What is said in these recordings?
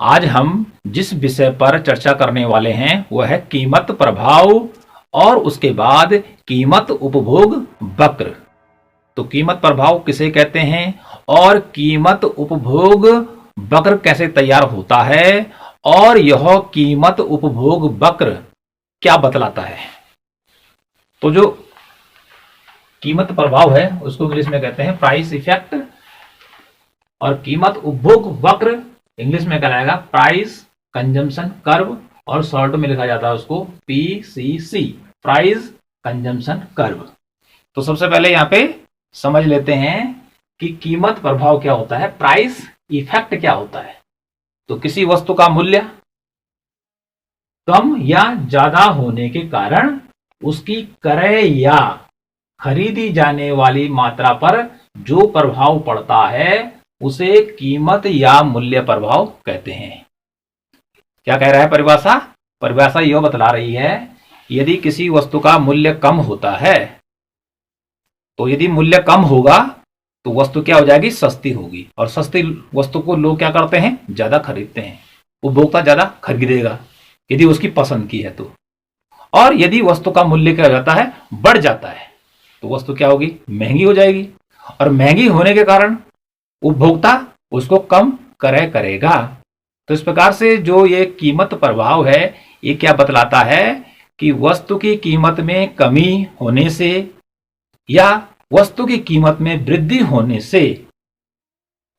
आज हम जिस विषय पर चर्चा करने वाले हैं वह है कीमत प्रभाव और उसके बाद कीमत उपभोग वक्र। तो कीमत प्रभाव किसे कहते हैं और कीमत उपभोग वक्र कैसे तैयार होता है और यह कीमत उपभोग वक्र क्या बतलाता है। तो जो कीमत प्रभाव है उसको इंग्लिश में कहते हैं प्राइस इफेक्ट और कीमत उपभोग वक्र इंग्लिश में कहलाएगा प्राइस कंजम्पशन कर्व और शॉर्ट में लिखा जाता है उसको PCC, प्राइस कंजम्पशन कर्व। तो सबसे पहले यहाँ पे समझ लेते हैं कि कीमत प्रभाव क्या होता है, प्राइस इफेक्ट क्या होता है। तो किसी वस्तु का मूल्य कम या ज्यादा होने के कारण उसकी क्रय या खरीदी जाने वाली मात्रा पर जो प्रभाव पड़ता है उसे कीमत या मूल्य प्रभाव कहते हैं। क्या कह रहा है परिभाषा? परिभाषा यह बतला रही है यदि किसी वस्तु का मूल्य कम होता है तो यदि मूल्य कम होगा तो वस्तु क्या हो जाएगी, सस्ती होगी। और सस्ती वस्तु को लोग क्या करते हैं, ज्यादा खरीदते हैं, उपभोक्ता ज्यादा खरीदेगा यदि उसकी पसंद की है तो। और यदि वस्तु का मूल्य क्या हो जाता है, बढ़ जाता है, तो वस्तु क्या होगी, महंगी हो जाएगी। और महंगी होने के कारण उपभोक्ता उसको कम क्रय करेगा। तो इस प्रकार से जो ये कीमत प्रभाव है ये क्या बतलाता है कि वस्तु की कीमत में कमी होने से या वस्तु की कीमत में वृद्धि होने से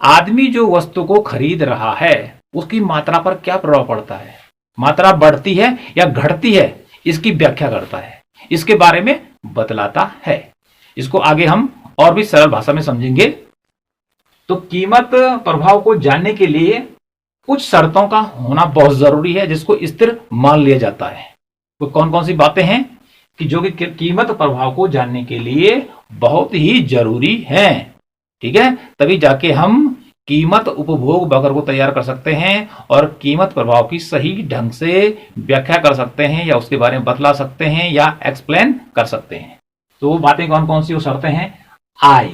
आदमी जो वस्तु को खरीद रहा है उसकी मात्रा पर क्या प्रभाव पड़ता है, मात्रा बढ़ती है या घटती है, इसकी व्याख्या करता है, इसके बारे में बतलाता है। इसको आगे हम और भी सरल भाषा में समझेंगे। तो कीमत प्रभाव को जानने के लिए कुछ शर्तों का होना बहुत जरूरी है जिसको स्थिर मान लिया जाता है। तो कौन कौन सी बातें हैं कि जो कि कीमत प्रभाव को जानने के लिए बहुत ही जरूरी है, ठीक है। तभी जाके हम कीमत उपभोग वक्र को तैयार कर सकते हैं और कीमत प्रभाव की सही ढंग से व्याख्या कर सकते हैं या उसके बारे में बतला सकते हैं या एक्सप्लेन कर सकते हैं। तो वो बातें कौन कौन सी, वो शर्तें हैं आय,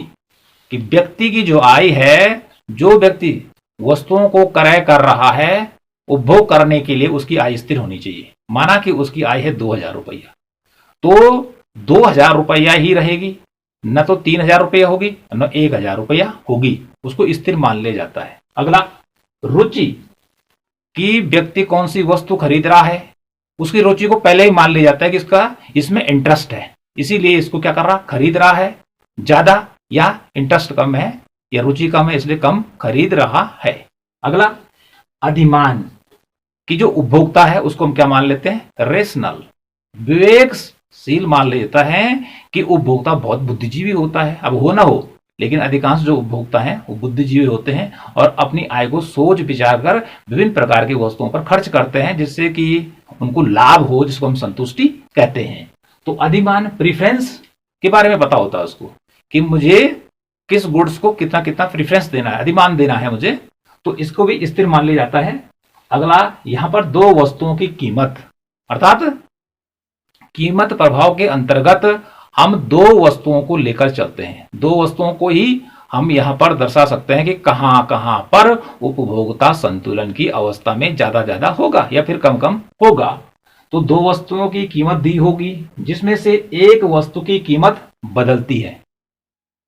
कि व्यक्ति की जो आय है, जो व्यक्ति वस्तुओं को क्रय कर रहा है उपभोग करने के लिए उसकी आय स्थिर होनी चाहिए। माना कि उसकी आय है 2000 रुपया, तो 2000 रुपया ही रहेगी, न तो 3000 रुपया होगी न 1000 रुपया होगी, उसको स्थिर मान लिया जाता है। अगला रुचि, कि व्यक्ति कौन सी वस्तु खरीद रहा है उसकी रुचि को पहले ही मान लिया जाता है कि इसका इसमें इंटरेस्ट है, इसीलिए इसको क्या कर रहा, खरीद रहा है ज्यादा, या इंटरेस्ट कम है या रुचि कम है इसलिए कम खरीद रहा है। अगला अधिमान, कि जो उपभोक्ता है उसको हम क्या मान लेते हैं, रेशनल, विवेकशील मान लेता है कि उपभोक्ता बहुत बुद्धिजीवी होता है। अब हो ना हो, लेकिन अधिकांश जो उपभोक्ता हैं वो बुद्धिजीवी होते हैं और अपनी आय को सोच विचार कर विभिन्न प्रकार की वस्तुओं पर खर्च करते हैं जिससे कि उनको लाभ हो, जिसको हम संतुष्टि कहते हैं। तो अधिमान प्रीफरेंस के बारे में पता होता है उसको कि मुझे किस गुड्स को कितना कितना प्रीफरेंस देना है, अधिमान देना है मुझे, तो इसको भी स्थिर मान लिया जाता है। अगला यहां पर दो वस्तुओं की कीमत, अर्थात कीमत प्रभाव के अंतर्गत हम दो वस्तुओं को लेकर चलते हैं, दो वस्तुओं को ही हम यहां पर दर्शा सकते हैं कि कहां कहां पर उपभोक्ता संतुलन की अवस्था में ज्यादा होगा या फिर कम होगा। तो दो वस्तुओं की कीमत दी होगी जिसमें से एक वस्तु की कीमत बदलती है,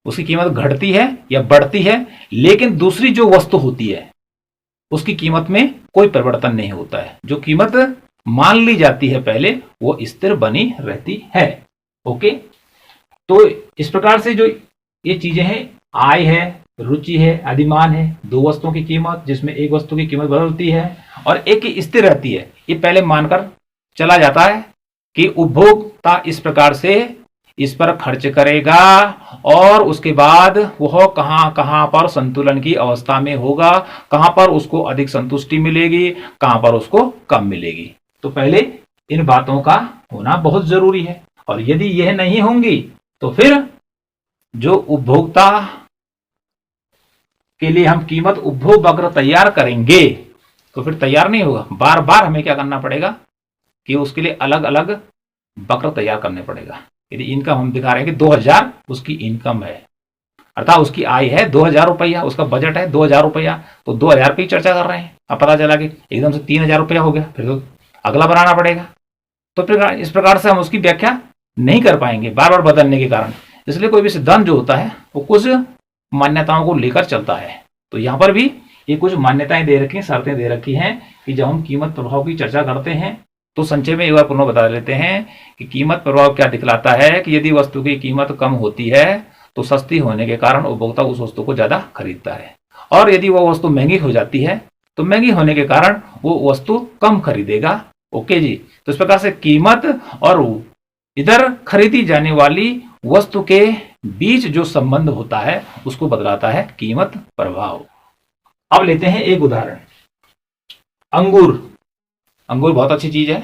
उसकी कीमत घटती है या बढ़ती है, लेकिन दूसरी जो वस्तु होती है उसकी कीमत में कोई परिवर्तन नहीं होता है। जो कीमत मान ली जाती है पहले वो स्थिर बनी रहती है। ओके, तो इस प्रकार से जो ये चीजें हैं, आय है, रुचि है, अधिमान है, दो वस्तुओं की कीमत जिसमें एक वस्तु की कीमत बदलती है और एक की स्थिर रहती है, ये पहले मानकर चला जाता है कि उपभोक्ता इस प्रकार से इस पर खर्च करेगा और उसके बाद वह कहां कहां पर संतुलन की अवस्था में होगा, कहां पर उसको अधिक संतुष्टि मिलेगी, कहां पर उसको कम मिलेगी। तो पहले इन बातों का होना बहुत जरूरी है और यदि यह नहीं होंगी तो फिर जो उपभोक्ता के लिए हम कीमत उपभोग वक्र तैयार करेंगे तो फिर तैयार नहीं होगा। बार बार हमें क्या करना पड़ेगा कि उसके लिए अलग अलग वक्र तैयार करने पड़ेगा। यदि इनकम हम दिखा रहे हैं कि 2000 उसकी इनकम है, अर्थात उसकी आय है 2000 रुपया, उसका बजट है 2000 रुपया, तो 2000 पे ही चर्चा कर रहे हैं। अब पता चला कि एकदम से 3000 रुपया हो गया, फिर तो अगला बनाना पड़ेगा। तो फिर इस प्रकार से हम उसकी व्याख्या नहीं कर पाएंगे बार बार बदलने के कारण। इसलिए कोई भी सिद्धांत जो होता है वो कुछ मान्यताओं को लेकर चलता है। तो यहाँ पर भी ये कुछ मान्यताएं दे रखी हैं, शर्तें दे रखी हैं कि जब हम कीमत प्रभाव की चर्चा करते हैं तो संक्षेप में एक बार पुनः बता देते हैं कि कीमत प्रभाव क्या दिखलाता है कि यदि वस्तु की कीमत कम होती है तो सस्ती होने के कारण उपभोक्ता उस वस्तु को ज्यादा खरीदता है, और यदि वह वस्तु महंगी हो जाती है तो महंगी होने के कारण वो वस्तु कम खरीदेगा। ओके जी। तो इस प्रकार से कीमत और इधर खरीदी जाने वाली वस्तु के बीच जो संबंध होता है उसको बतलाता है कीमत प्रभाव। अब लेते हैं एक उदाहरण, अंगूर। अंगूर बहुत अच्छी चीज है।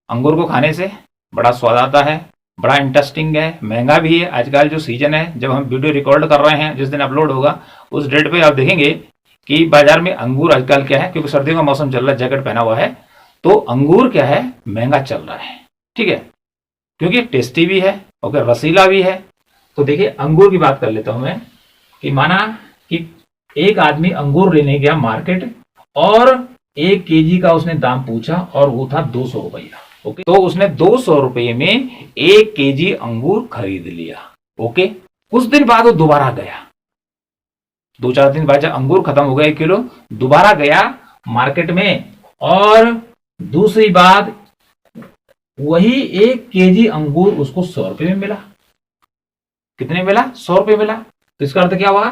अंगूर को खाने से बड़ा स्वाद आता है, बड़ा इंटरेस्टिंग है, महंगा भी है। आजकल जो सीजन है, जब हम वीडियो रिकॉर्ड कर रहे हैं, जिस दिन अपलोड होगा उस डेट पे आप देखेंगे कि बाजार में अंगूर आजकल क्या है, क्योंकि सर्दियों का मौसम चल रहा है, जैकेट पहना हुआ है, तो अंगूर क्या है, महंगा चल रहा है। ठीक है, क्योंकि टेस्टी भी है और रसीला भी है। तो देखिए अंगूर की बात कर लेता हूं मैं कि माना कि एक आदमी अंगूर लेने गया मार्केट और 1 केजी का उसने दाम पूछा और वो था 200 रुपया। ओके, तो उसने 200 रुपये में 1 केजी अंगूर खरीद लिया। ओके, कुछ दिन बाद वो दोबारा गया, 2-4 दिन बाद जब अंगूर खत्म हो गया 1 किलो, दोबारा गया मार्केट में और दूसरी बात वही 1 केजी अंगूर उसको 100 रुपये में मिला। कितने मिला? 100 रुपये मिला। तो इसका अर्थ क्या हुआ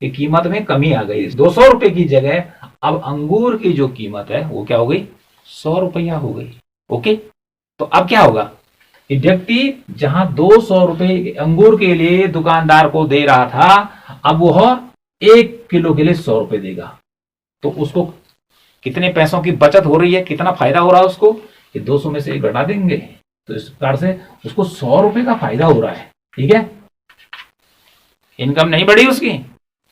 कि कीमत में कमी आ गई। 200 रुपए की जगह अब अंगूर की जो कीमत है वो क्या हो गई, 100 रुपया हो गई। ओके, तो अब क्या होगा कि व्यक्ति जहां 200 रुपए अंगूर के लिए दुकानदार को दे रहा था, अब वह 1 किलो के लिए 100 रुपए देगा। तो उसको कितने पैसों की बचत हो रही है, कितना फायदा हो रहा है उसको, कि 200 में से 1 घटा देंगे, तो इस प्रकार से उसको 100 रुपए का फायदा हो रहा है। ठीक है, इनकम नहीं बढ़ी उसकी,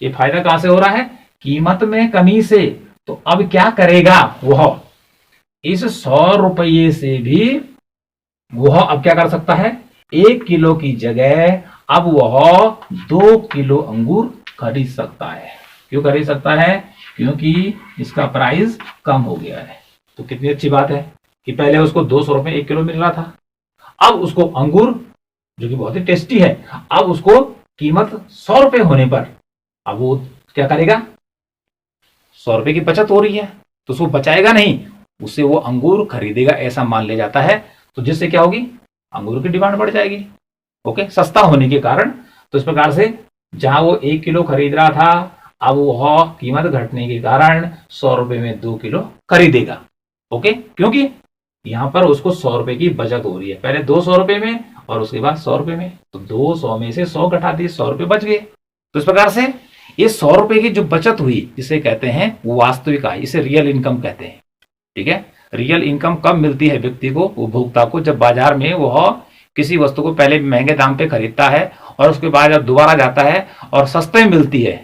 ये फायदा कहां से हो रहा है, कीमत में कमी से। तो अब क्या करेगा वह, इस 100 रुपये से भी वह अब क्या कर सकता है, 1 किलो की जगह अब वह 2 किलो अंगूर खरीद सकता है। क्यों खरीद सकता है, क्योंकि इसका प्राइस कम हो गया है। तो कितनी अच्छी बात है कि पहले उसको 200 रुपए 1 किलो मिल रहा था, अब उसको अंगूर जो कि बहुत ही टेस्टी है, अब उसको कीमत 100 रुपए होने पर अब वो क्या करेगा, 100 रुपए की बचत हो रही है तो उसको बचाएगा नहीं, उससे वो अंगूर खरीदेगा, ऐसा मान लिया जाता है। तो जिससे क्या होगी, अंगूर की डिमांड बढ़ जाएगी। ओके, सस्ता होने के कारण। तो इस प्रकार से जहां वो 1 किलो खरीद रहा था, अब वह कीमत घटने के कारण 100 रुपए में 2 किलो खरीदेगा। ओके, क्योंकि यहां पर उसको 100 रुपए की बचत हो रही है, पहले 200 रुपए में और उसके बाद 100 रुपए में, तो 200 में से 100 घटा दिए, 100 रुपए बच गए। तो इस प्रकार से ये 100 रुपए की जो बचत हुई, जिसे कहते हैं वास्तविक आय, इसे रियल इनकम कहते हैं। ठीक है, रियल इनकम कब मिलती है व्यक्ति को, उपभोक्ता को, जब बाजार में वह किसी वस्तु को पहले महंगे दाम पे खरीदता है और उसके बाद जब दोबारा जाता है और सस्ते में मिलती है,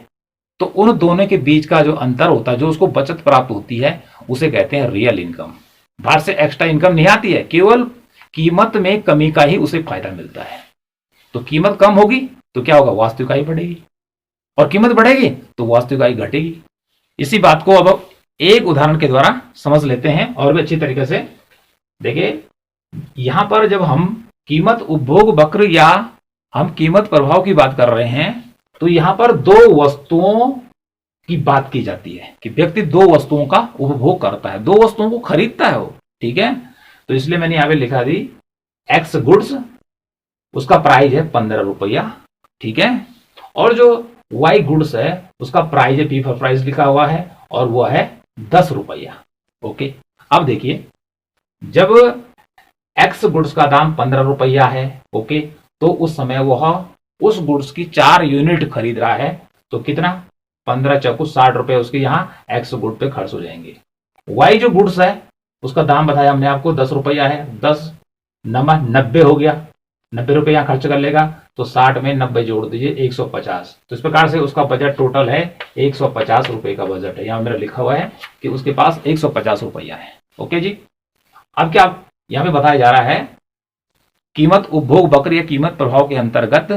तो उन दोनों के बीच का जो अंतर होता है, जो उसको बचत प्राप्त होती है, उसे कहते हैं रियल इनकम। बाहर से एक्स्ट्रा इनकम नहीं आती है, केवल कीमत में कमी का ही उसे फायदा मिलता है। तो कीमत कम होगी तो क्या होगा, वास्तविक आय बढ़ेगी, और कीमत बढ़ेगी तो वास्तविक आय घटेगी। इसी बात को अब एक उदाहरण के द्वारा समझ लेते हैं और भी अच्छी तरीके से। देखिए यहां पर जब हम कीमत उपभोग वक्र या हम कीमत प्रभाव की बात कर रहे हैं, तो यहां पर 2 वस्तुओं की बात की जाती है कि व्यक्ति 2 वस्तुओं का उपभोग करता है, 2 वस्तुओं को खरीदता है वो। ठीक है, तो इसलिए मैंने यहां पे लिखा दी एक्स गुड्स, उसका प्राइस है 15 रुपया। ठीक है, और जो वाई गुड्स है उसका प्राइस है, पी फॉर प्राइस लिखा हुआ है, और वो है 10 रुपया। ओके, अब देखिए जब एक्स गुड्स का दाम 15 रुपया है, ओके, तो उस समय वह उस गुड्स की 4 यूनिट खरीद रहा है, तो कितना, 15 चौकू 60 रुपए उसके यहाँ एक्स गुड पे खर्च हो जाएंगे। वाई जो गुड्स है उसका दाम बताया हमने आपको 10 रुपया है, 10 नमा 90 हो गया, 90 रुपये यहाँ खर्च कर लेगा, तो 60 में 90 जोड़ दीजिए 150। तो इस प्रकार से उसका बजट टोटल है 150 रुपए का बजट है। यहाँ मेरा लिखा हुआ है कि उसके पास 150 रुपया है। ओके जी, अब क्या यहाँ पे बताया जा रहा है, कीमत उपभोग वक्र या कीमत प्रभाव के अंतर्गत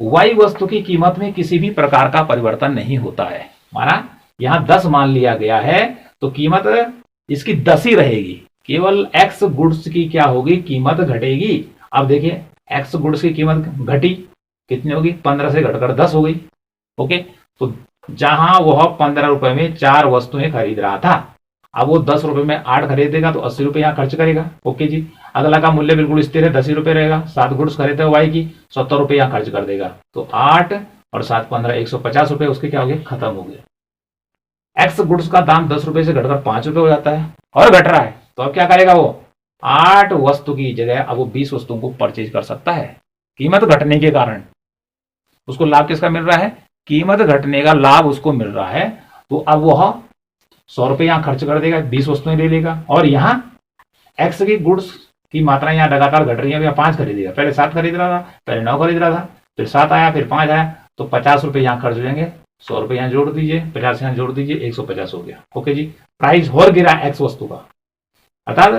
वाई वस्तु की कीमत में किसी भी प्रकार का परिवर्तन नहीं होता है। माना यहां 10 मान लिया गया है तो कीमत इसकी 10 ही रहेगी, केवल एक्स गुड्स की क्या होगी, कीमत घटेगी। अब देखिए एक्स गुड्स की कीमत घटी, कितनी होगी, 15 से घटकर 10 हो गई। ओके, तो जहां वह 15 रुपए में 4 वस्तुएं खरीद रहा था, अब वो 10 रुपए में 8 खरीदेगा तो 80 रुपए यहां खर्च करेगा। ओके जी, अगला का मूल्य बिल्कुल स्थिर है, 10 ही रुपए रहेगा। 7 गुड्स खरीदे वाई की, 70 रुपए यहां खर्च कर देगा। तो 8 और 7 15 150 रुपए उसके क्या हो गए, खत्म हो गए। एक्स गुड्स का दाम 10 रुपए से घटकर 5 रुपए हो जाता है और घट रहा है, तो अब क्या करेगा वो, 8 वस्तु की जगह अब वो 20 वस्तुओं को परचेज कर सकता है। कीमत घटने के कारण उसको लाभ किसका मिल रहा है, कीमत घटने का लाभ उसको मिल रहा है। तो अब वह 100 रुपए यहां खर्च कर देगा, 20 वस्तुएं ले लेगा। और यहां एक्स की गुड्स की मात्रा यहां लगातार घट रही है, 5 खरीदेगा, पहले 7 खरीद रहा था, पहले 9 खरीद रहा था, फिर 7 आया, फिर 5 आया, तो 50 रुपए यहां खर्च हो जाएंगे। 100 रुपए यहां जोड़ दीजिए, 50 यहां जोड़ दीजिए, 150 हो गया। ओके जी, प्राइस और गिरा एक्स वस्तु का, अर्थात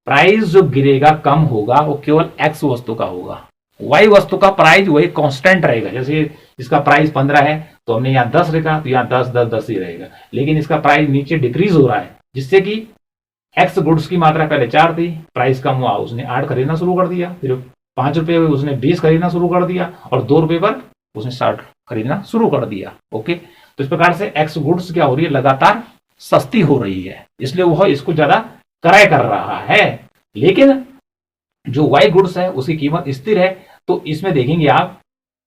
प्राइस जो गिरेगा कम होगा वो केवल एक्स वस्तु का होगा। वाई वस्तु का प्राइस वही कांस्टेंट रहेगा। जैसे इसका प्राइस 15 है तो हमने यहाँ 10 रखा, तो यहाँ 10 10 10 ही रहेगा, लेकिन इसका प्राइस नीचे डिक्रीज हो रहा है, जिससे कि एक्स गुड्स की मात्रा पहले 4 थी, प्राइस कम हुआ, उसने 8 खरीदना शुरू कर दिया, फिर 5 रुपए हुए उसने 20 खरीदना शुरू कर दिया, और 2 रुपए पर उसने 60 खरीदना शुरू कर दिया। ओके, तो इस प्रकार से एक्स गुड्स क्या हो रही है, लगातार सस्ती हो रही है, इसलिए वह इसको ज्यादा क्रय कर रहा है। लेकिन जो वाई गुड्स है उसकी कीमत स्थिर है, तो इसमें देखेंगे आप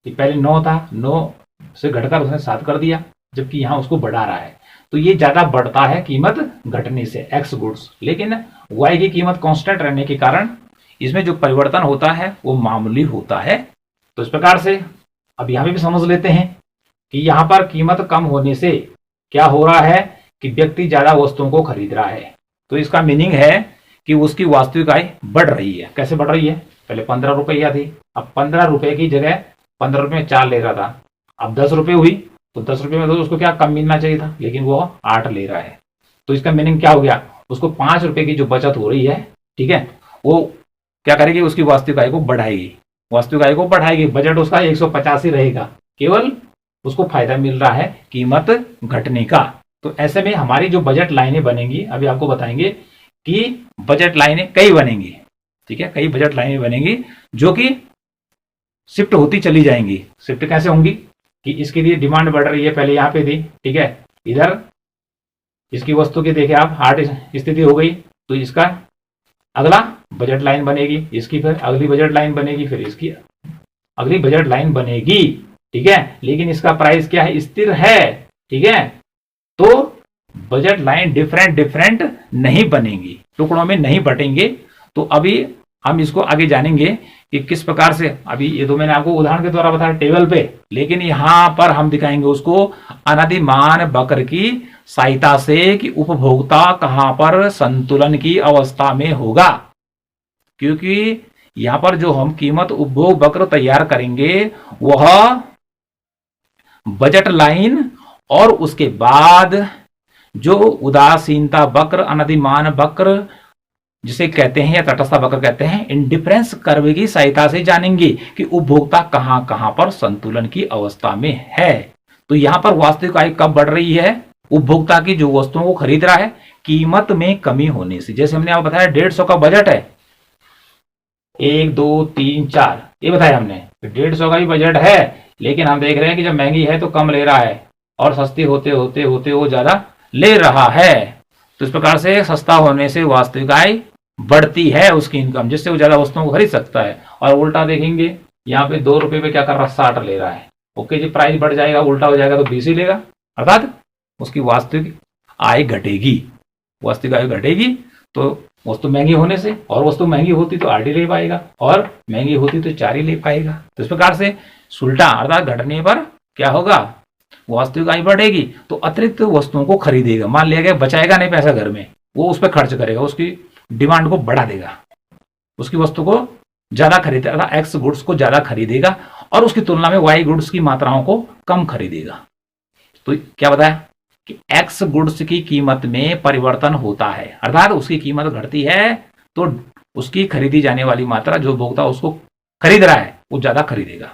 कि पहले 9 था, 9 से घटकर उसने 7 कर दिया, जबकि यहां उसको बढ़ा रहा है, तो ये ज्यादा बढ़ता है कीमत घटने से एक्स गुड्स। लेकिन वाई की कीमत कांस्टेंट रहने के कारण इसमें जो परिवर्तन होता है वो मामूली होता है। तो इस प्रकार से अब यहां पे भी समझ लेते हैं कि यहां पर कीमत कम होने से क्या हो रहा है कि व्यक्ति ज्यादा वस्तुओं को खरीद रहा है। तो इसका मीनिंग है कि उसकी वास्तविक आय बढ़ रही है। कैसे बढ़ रही है, पहले 15 रुपया थी, अब 15 रुपए की जगह 15 रुपए में 4 ले रहा था, अब 10 रुपए हुई, तो 10 रुपए में तो उसको क्या कम मिलना चाहिए था, लेकिन वो 8 ले रहा है। तो इसका मीनिंग क्या हो गया, उसको 5 रुपए की जो बचत हो रही है, ठीक है, वो क्या करेगी, उसकी वास्तविक आय को बढ़ाएगी, वास्तविक आय को बढ़ाएगी। बजट उसका 150 ही रहेगा, केवल उसको फायदा मिल रहा है कीमत घटने का। तो ऐसे में हमारी जो बजट लाइनें बनेंगी, अभी आपको बताएंगे कि बजट लाइनें कई बनेंगी, ठीक है, कई बजट लाइनें बनेंगी जो कि शिफ्ट होती चली जाएंगी। शिफ्ट कैसे होंगी कि इसके लिए डिमांड बढ़ रही है, पहले यहां पे थी, ठीक है, इधर इसकी वस्तु की देखे आप हार्ड स्थिति हो गई, तो इसका अगला बजट लाइन बनेगी, इसकी फिर अगली बजट लाइन बनेगी, फिर इसकी अगली बजट लाइन बनेगी, ठीक है। लेकिन इसका प्राइस क्या है, स्थिर है, ठीक है। तो बजट लाइन डिफरेंट नहीं बनेंगी, टुकड़ों में नहीं बटेंगे। तो अभी हम इसको आगे जानेंगे कि किस प्रकार से, अभी ये तो मैंने आपको उदाहरण के द्वारा बताया टेबल पे, लेकिन यहां पर हम दिखाएंगे उसको अनधिमान वक्र की सहायता से कि उपभोक्ता कहां पर संतुलन की अवस्था में होगा। क्योंकि यहां पर जो हम कीमत उपभोग वक्र तैयार करेंगे वह बजट लाइन और उसके बाद जो उदासीनता वक्र, अनधिमान वक्र जिसे कहते हैं या तटस्थ वक्र कहते हैं, इंडिफरेंस कर्व की सहायता से जानेंगे कि उपभोक्ता कहां कहां पर संतुलन की अवस्था में है। तो यहां पर वास्तविक आय कब बढ़ रही है, उपभोक्ता की जो वस्तुओं को खरीद रहा है कीमत में कमी होने से। जैसे हमने आपको बताया 150 का बजट है, 1 2 3 4 ये बताया हमने, 150 का ही बजट है, लेकिन हम देख रहे हैं कि जब महंगी है तो कम ले रहा है और सस्ती होते होते होते वो ज्यादा ले रहा है। तो इस प्रकार से सस्ता होने से वास्तविक आय बढ़ती है उसकी इनकम, जिससे वो ज्यादा वस्तुओं को खरीद सकता है। और उल्टा देखेंगे यहाँ पे 2 रुपए में क्या कर रहा है, 60 ले रहा है। ओके जी, प्राइस बढ़ जाएगा, उल्टा हो जाएगा तो 20 ही लेगा, अर्थात उसकी वास्तविक आय घटेगी। वास्तविक आय घटेगी तो वस्तु महंगी होने से, और वस्तु महंगी होती तो 8 ही ले पाएगा, और महंगी होती तो 4 ही ले पाएगा। तो इस प्रकार से उल्टा अर्थात घटने पर क्या होगा, वास्तविक आय बढ़ेगी तो अतिरिक्त वस्तुओं को खरीदेगा। मान लिया गया बचाएगा नहीं पैसा घर में, वो उस पर खर्च करेगा, उसकी डिमांड को बढ़ा देगा, उसकी वस्तु को ज्यादा खरीदेगा, एक्स गुड्स को ज्यादा खरीदेगा और उसकी तुलना में वाई गुड्स की मात्राओं को कम खरीदेगा। तो क्या बताया कि एक्स गुड्स की कीमत में परिवर्तन होता है, अर्थात उसकी कीमत घटती है तो उसकी खरीदी जाने वाली मात्रा जो उपभोक्ता उसको खरीद रहा है वो ज्यादा खरीदेगा,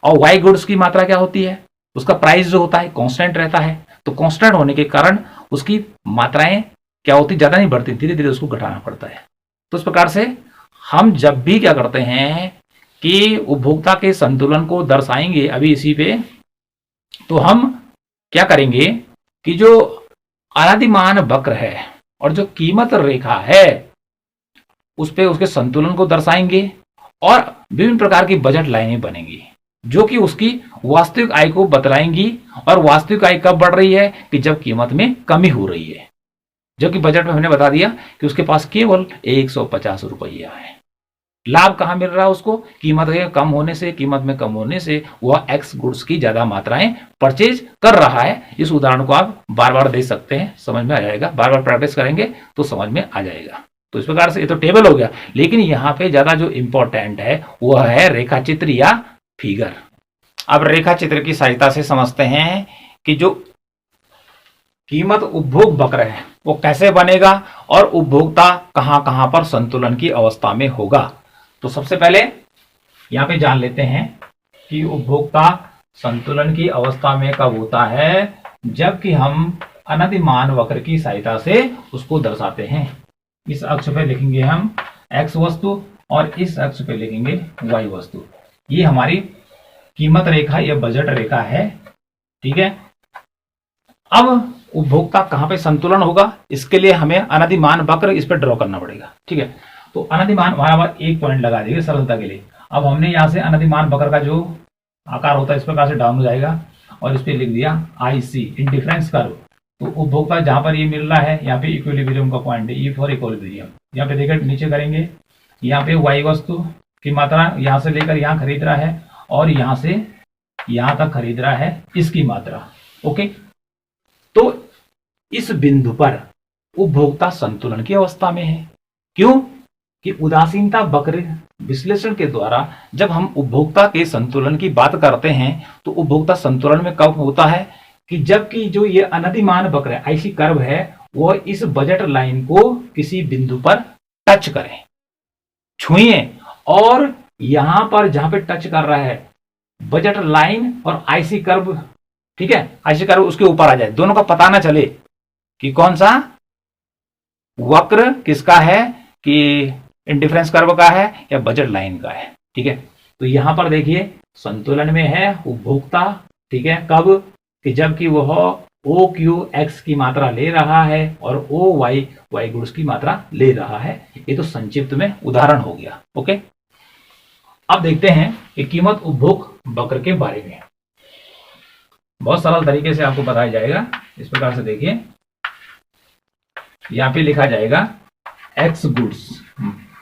और वाई गुड्स की मात्रा क्या होती है, उसका प्राइस जो होता है कांस्टेंट रहता है। तो कांस्टेंट होने के कारण उसकी मात्राएं क्या होती, ज्यादा नहीं बढ़ती, धीरे धीरे उसको घटाना पड़ता है। तो इस प्रकार से हम जब भी क्या करते हैं कि उपभोक्ता के संतुलन को दर्शाएंगे अभी इसी पे, तो हम क्या करेंगे कि जो अनादिमान वक्र है और जो कीमत रेखा है उस पे उसके संतुलन को दर्शाएंगे और विभिन्न प्रकार की बजट लाइनें बनेंगी जो कि उसकी वास्तविक आय को बतलाएंगी। और वास्तविक आय कब बढ़ रही है कि जब कीमत में कमी हो रही है, जो कि बजट में हमने बता दिया कि उसके पास केवल 150 रुपया है। लाभ कहां मिल रहा है उसको, कीमत कम होने से, कीमत में कम होने से वह एक्स गुड्स की ज्यादा मात्राएं परचेज कर रहा है। इस उदाहरण को आप बार बार दे सकते हैं, समझ में आ जाएगा, बार बार प्रैक्टिस करेंगे तो समझ में आ जाएगा। तो इस प्रकार से ये तो टेबल हो गया, लेकिन यहाँ पे ज्यादा जो इंपॉर्टेंट है वह है रेखा चित्र या फिगर। अब रेखा चित्र की सहायता से समझते हैं कि जो कीमत उपभोग वक्र है वो कैसे बनेगा और उपभोक्ता कहां कहां पर संतुलन की अवस्था में होगा। तो सबसे पहले यहां पे जान लेते हैं कि उपभोक्ता संतुलन की अवस्था में कब होता है, जबकि हम अनधिमान वक्र की सहायता से उसको दर्शाते हैं। इस अक्ष पे लिखेंगे हम x वस्तु और इस अक्ष पे लिखेंगे y वस्तु। ये हमारी कीमत रेखा या बजट रेखा है, ठीक है। अब उपभोक्ता कहां पे संतुलन होगा, इसके लिए हमें अनधिमान वक्र इस पे ड्रॉ करना पड़ेगा, ठीक है। तो अनधिमान बराबर एक पॉइंट लगा देंगे सरलता के लिए। अब हमने यहां से अनधिमान वक्र का जो आकार होता है इस प्रकार से डाउन हो जाएगा और इस पे लिख दिया IC इंडिफरेंस कर्व। तो उपभोक्ता जहां पर ये मिल रहा है यहाँ पे इक्विलिब्रियम का पॉइंट है, E फॉर इक्विलिब्रियम। यहाँ पे देखिए नीचे करेंगे, यहाँ पे y वस्तु की मात्रा यहां से लेकर यहाँ खरीद रहा है और यहां से यहां तक खरीद रहा है इसकी मात्रा, ओके। तो इस बिंदु पर उपभोक्ता संतुलन की अवस्था में है। क्यों कि उदासीनता वक्र विश्लेषण के द्वारा जब हम उपभोक्ता के संतुलन की बात करते हैं तो उपभोक्ता संतुलन में कब होता है कि जबकि जो ये अनधिमान वक्र है, IC कर्व है, वह इस बजट लाइन को किसी बिंदु पर टच करें, छुए, और यहां पर जहां पे टच कर रहा है बजट लाइन और IC कर्व, ठीक है, IC कर्व उसके ऊपर आ जाए, दोनों का पता ना चले कि कौन सा वक्र किसका है, कि इंडिफरेंस कर्व का है या बजट लाइन का है, ठीक है। तो यहां पर देखिए संतुलन में है उपभोक्ता, ठीक है, कब कि जबकि वह OQX की मात्रा ले रहा है और OY Y गुड्स की मात्रा ले रहा है। ये तो संक्षिप्त में उदाहरण हो गया, ओके। अब देखते हैं कि कीमत उपभोग वक्र के बारे में। बहुत सरल तरीके से आपको बताया जाएगा, इस प्रकार से देखिए, यहाँ पे लिखा जाएगा X गुड्स,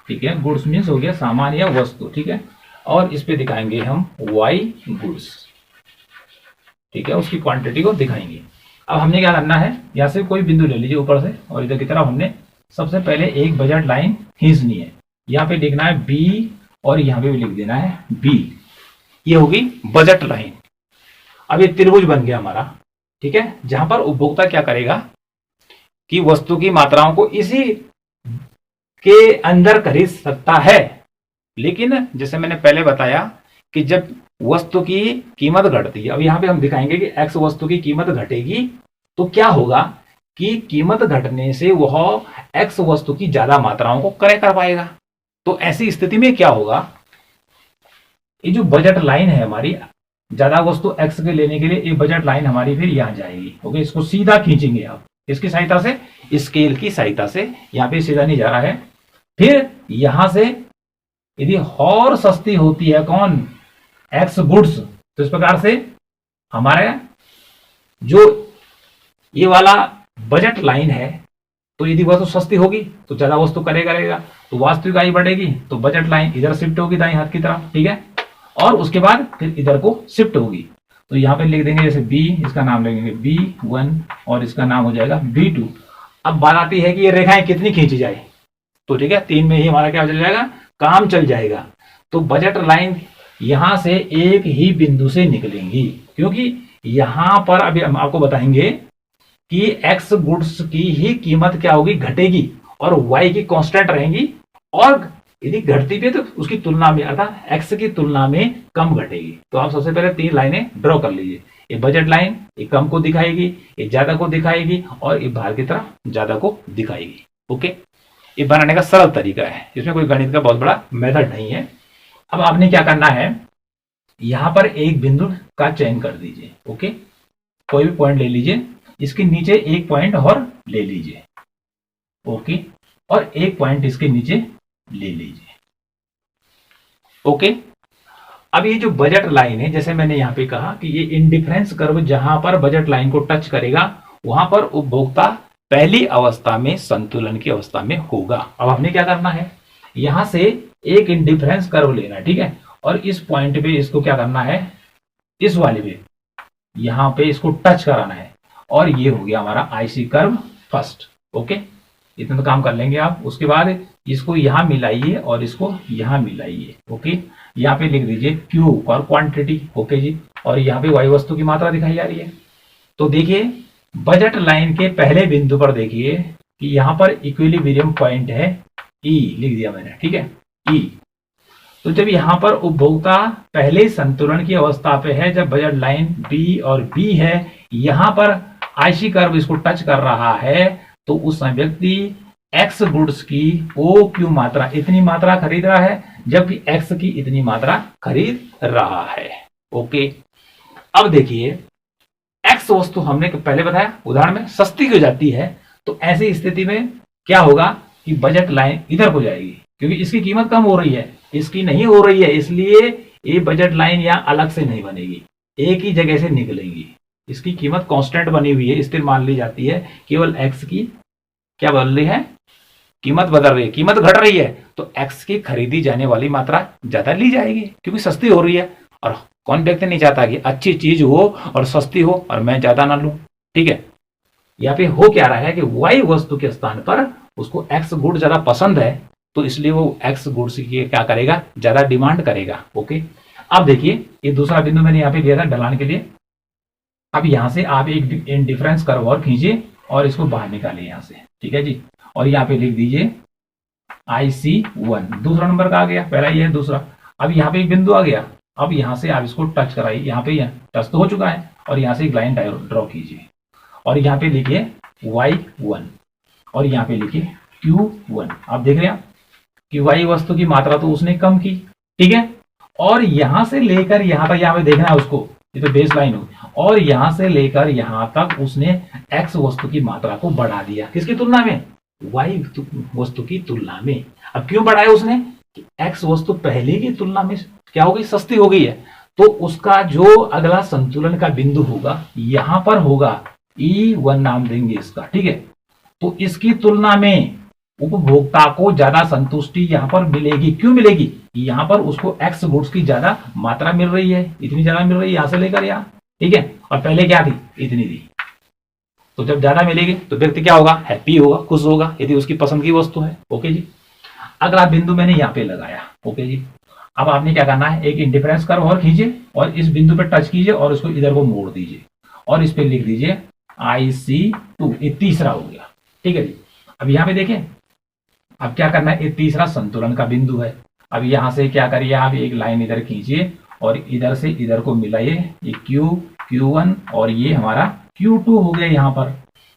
ठीक है, गुड्स मीन्स हो गया सामान या वस्तु, ठीक है, और इस पे दिखाएंगे हम Y गुड्स, ठीक है, उसकी क्वांटिटी को दिखाएंगे। अब हमने क्या करना है, यहां से कोई बिंदु ले लीजिए ऊपर से और इधर की तरफ हमने सबसे पहले एक बजट लाइन खींचनी है। यहाँ पे लिखना है B और यहाँ पे भी लिख देना है B, ये होगी बजट लाइन। अब ये त्रिभुज बन गया हमारा, ठीक है, जहां पर उपभोक्ता क्या करेगा कि वस्तु की मात्राओं को इसी के अंदर खरीद सकता है। लेकिन जैसे मैंने पहले बताया कि जब वस्तु की कीमत घटती है, अब यहां पे हम दिखाएंगे कि X वस्तु की कीमत घटेगी तो क्या होगा कि कीमत घटने से वह X वस्तु की ज्यादा मात्राओं को क्रय कर पाएगा। तो ऐसी स्थिति में क्या होगा, ये जो बजट लाइन है हमारी, ज्यादा वस्तु X के लेने के लिए ये बजट लाइन हमारी फिर यहां जाएगी, ओके। इसको सीधा खींचेंगे आप इसकी सहायता से, स्केल की सहायता से, यहाँ पे सीधा नहीं जा रहा है। फिर यहां से यदि और सस्ती होती है कौन, X गुड्स, तो इस प्रकार से हमारे जो ये वाला बजट लाइन है, तो यदि वस्तु सस्ती होगी तो ज्यादा वस्तु करेगा, तो वास्तविक आय बढ़ेगी, तो बजट लाइन इधर शिफ्ट होगी दाएं हाथ की तरफ, ठीक है, और उसके बाद फिर इधर को शिफ्ट होगी। तो यहाँ पे लिख देंगे जैसे B, इसका नाम लेंगे B1 और इसका नाम हो जाएगा B2। अब बात आती है कि ये रेखाएं कितनी खींची जाए, तो ठीक है, 3 में ही हमारा क्या चल जाएगा, काम चल जाएगा। तो बजट लाइन यहां से एक ही बिंदु से निकलेंगी, क्योंकि यहां पर अभी हम आपको बताएंगे कि X गुड्स की ही कीमत क्या होगी, घटेगी, और Y की कांस्टेंट रहेंगी, और यदि घटती भी है तो उसकी तुलना में अर्थात एक्स की तुलना में कम घटेगी। तो आप सबसे पहले 3 लाइनें ड्रॉ कर लीजिए। ये बजट लाइन ये कम को दिखाएगी, ये ज्यादा को दिखाएगी और ये बाहर की तरफ ज्यादा को दिखाएगी। ओके, ये बनाने का सरल तरीका है, इसमें कोई गणित का बहुत बड़ा मेथड नहीं है। अब आपने क्या करना है, यहां पर एक बिंदु का चयन कर दीजिए। ओके, कोई भी पॉइंट ले लीजिए, इसके नीचे एक पॉइंट और ले लीजिए। ओके, और एक पॉइंट इसके नीचे ले लीजिए। ओके, अब ये जो बजट लाइन है, जैसे मैंने यहां पे कहा कि ये इंडिफरेंस कर्व जहां पर बजट लाइन को टच करेगा वहां पर उपभोक्ता पहली अवस्था में संतुलन की अवस्था में होगा। अब हमने क्या करना है, यहां से एक इंडिफरेंस कर्व लेना है, ठीक है, और इस पॉइंट पे इसको क्या करना है, इस वाले पे यहां पे इसको टच कराना है, और ये हो गया हमारा आईसी कर्व फर्स्ट। ओके, इतना तो काम कर लेंगे आप। उसके बाद इसको यहां मिलाइए और इसको यहां मिलाइए। ओके, यहाँ पे लिख दीजिए क्यू और क्वांटिटी। ओके जी, और यहाँ पे वायु वस्तु की मात्रा दिखाई जा रही है। तो देखिए बजट लाइन के पहले बिंदु पर देखिए कि यहाँ पर इक्विलिब्रियम पॉइंट है ई, लिख दिया मैंने, ठीक है, ई। तो जब यहाँ पर उपभोक्ता पहले संतुलन की अवस्था पे है, जब बजट लाइन बी और बी है, यहाँ पर आईसी कर्व इसको टच कर रहा है, तो उस समय व्यक्ति एक्स गुड्स की ओ क्यू मात्रा इतनी मात्रा खरीद रहा है, जबकि एक्स की इतनी मात्रा खरीद रहा है। ओके, अब देखिए एक्स वस्तु हमने पहले बताया उदाहरण में सस्ती हो जाती है, तो ऐसी स्थिति में क्या होगा कि बजट लाइन इधर को जाएगी, क्योंकि इसकी कीमत कम हो रही है, इसकी नहीं हो रही है, इसलिए ये बजट लाइन यहाँ अलग से नहीं बनेगी, एक ही जगह से निकलेगी। इसकी कीमत कांस्टेंट बनी हुई है, स्थिर मान ली जाती है, केवल एक्स की क्या बदल रही है, कीमत बदल रही है, कीमत घट रही है, तो एक्स की खरीदी जाने वाली मात्रा ज्यादा ली जाएगी क्योंकि सस्ती हो रही है। और कौन व्यक्ति नहीं चाहता कि अच्छी चीज हो और सस्ती हो और मैं ज्यादा ना लूं, ठीक है। यहाँ पे हो क्या रहा है कि वाई वस्तु के स्थान पर उसको एक्स गुड ज्यादा पसंद है, तो इसलिए वो एक्स गुड्स की क्या करेगा, ज्यादा डिमांड करेगा। ओके, अब देखिए ये दूसरा बिंदु मैंने यहाँ पे दिया था ढलान के लिए। अब यहां से आप एक इंडिफरेंस कर्व और खींचिए और इसको बाहर निकालिए यहां से, ठीक है जी, और यहाँ पे लिख दीजिए IC1, दूसरा नंबर का आ गया, पहला ये है, दूसरा। अब यहाँ पे एक बिंदु आ गया, अब यहाँ से आप इसको टच कराइए, यहाँ पे टच तो हो चुका है, और यहाँ से एक लाइन ड्रॉ कीजिए और यहाँ पे लिखिए Y1 और यहाँ पे लिखिए Q1। आप देख रहे हैं कि वाई वस्तु की मात्रा तो उसने कम की, ठीक है, और यहां से लेकर यहां तक, यहाँ पे देखना है उसको, ये तो बेस लाइन होगी, और यहां से लेकर यहां तक उसने एक्स वस्तु की मात्रा को बढ़ा दिया, किसकी तुलना में, वाई वस्तु की तुलना में। अब क्यों बढ़ाया उसने, कि एक्स वस्तु पहले की तुलना में क्या हो गई, सस्ती हो गई है, तो उसका जो अगला संतुलन का बिंदु होगा यहां पर होगा, E1 नाम देंगे इसका, ठीक है। तो इसकी तुलना में उपभोक्ता को ज्यादा संतुष्टि यहां पर मिलेगी। क्यों मिलेगी, यहां पर उसको एक्स गुड्स की ज्यादा मात्रा मिल रही है, इतनी ज्यादा मिल रही है यहां से लेकर यहां, ठीक है, और पहले क्या थी, इतनी थी। तो जब ज्यादा मिलेगी तो व्यक्ति क्या होगा, हैप्पी होगा, खुश होगा, यदि उसकी पसंद की वस्तु है। ओके जी, अगला बिंदु मैंने यहाँ पे लगाया। ओके जी, अब आपने क्या करना है, एक इंडिफरेंस कर्व और खींचिए और इस बिंदु पे टच कीजिए और उसको इधर को मोड़ दीजिए और इस पे लिख दीजिए IC2, ये तीसरा हो गया, ठीक है जी। अब यहाँ पे देखें, अब क्या करना है, ये तीसरा संतुलन का बिंदु है। अब यहां से क्या करिए, आप एक लाइन इधर खींचिए और इधर से इधर को मिलाइए, ये Q1 और ये हमारा Q2 हो गया यहाँ पर।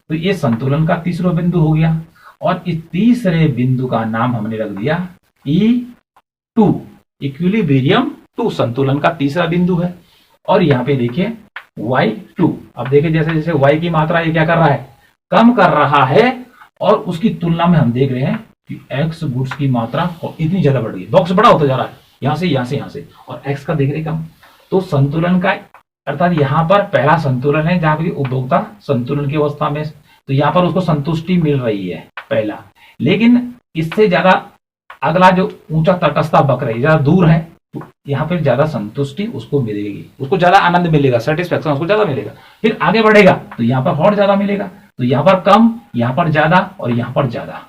तो ये संतुलन का तीसरा बिंदु हो गया और इस तीसरे बिंदु का नाम हमने रख दिया E2, इक्विलिब्रियम 2, संतुलन का तीसरा बिंदु है। और यहाँ पे देखिए Y2, अब देखिए जैसे जैसे Y की मात्रा ये क्या कर रहा है, कम कर रहा है, और उसकी तुलना में हम देख रहे हैं कि एक्स गुड्स की मात्रा और इतनी ज्यादा बढ़ गई, बॉक्स बड़ा होता जा रहा है, यहां से यहां से यहां से, और एक्स का देख रहे कम। तो संतुलन का अर्थात यहाँ पर पहला संतुलन है जहां पर उपभोक्ता संतुलन की अवस्था में, तो यहाँ पर उसको संतुष्टि मिल रही है पहला, लेकिन इससे ज्यादा अगला जो ऊंचा तटस्था वक्र है ज्यादा दूर है, तो यहाँ पर ज्यादा संतुष्टि उसको मिलेगी, उसको ज्यादा आनंद मिलेगा, सेटिस्फेक्शन उसको ज्यादा मिलेगा। फिर आगे बढ़ेगा तो यहाँ पर और ज्यादा मिलेगा, तो यहाँ पर कम, यहाँ पर ज्यादा और यहाँ पर ज्यादा,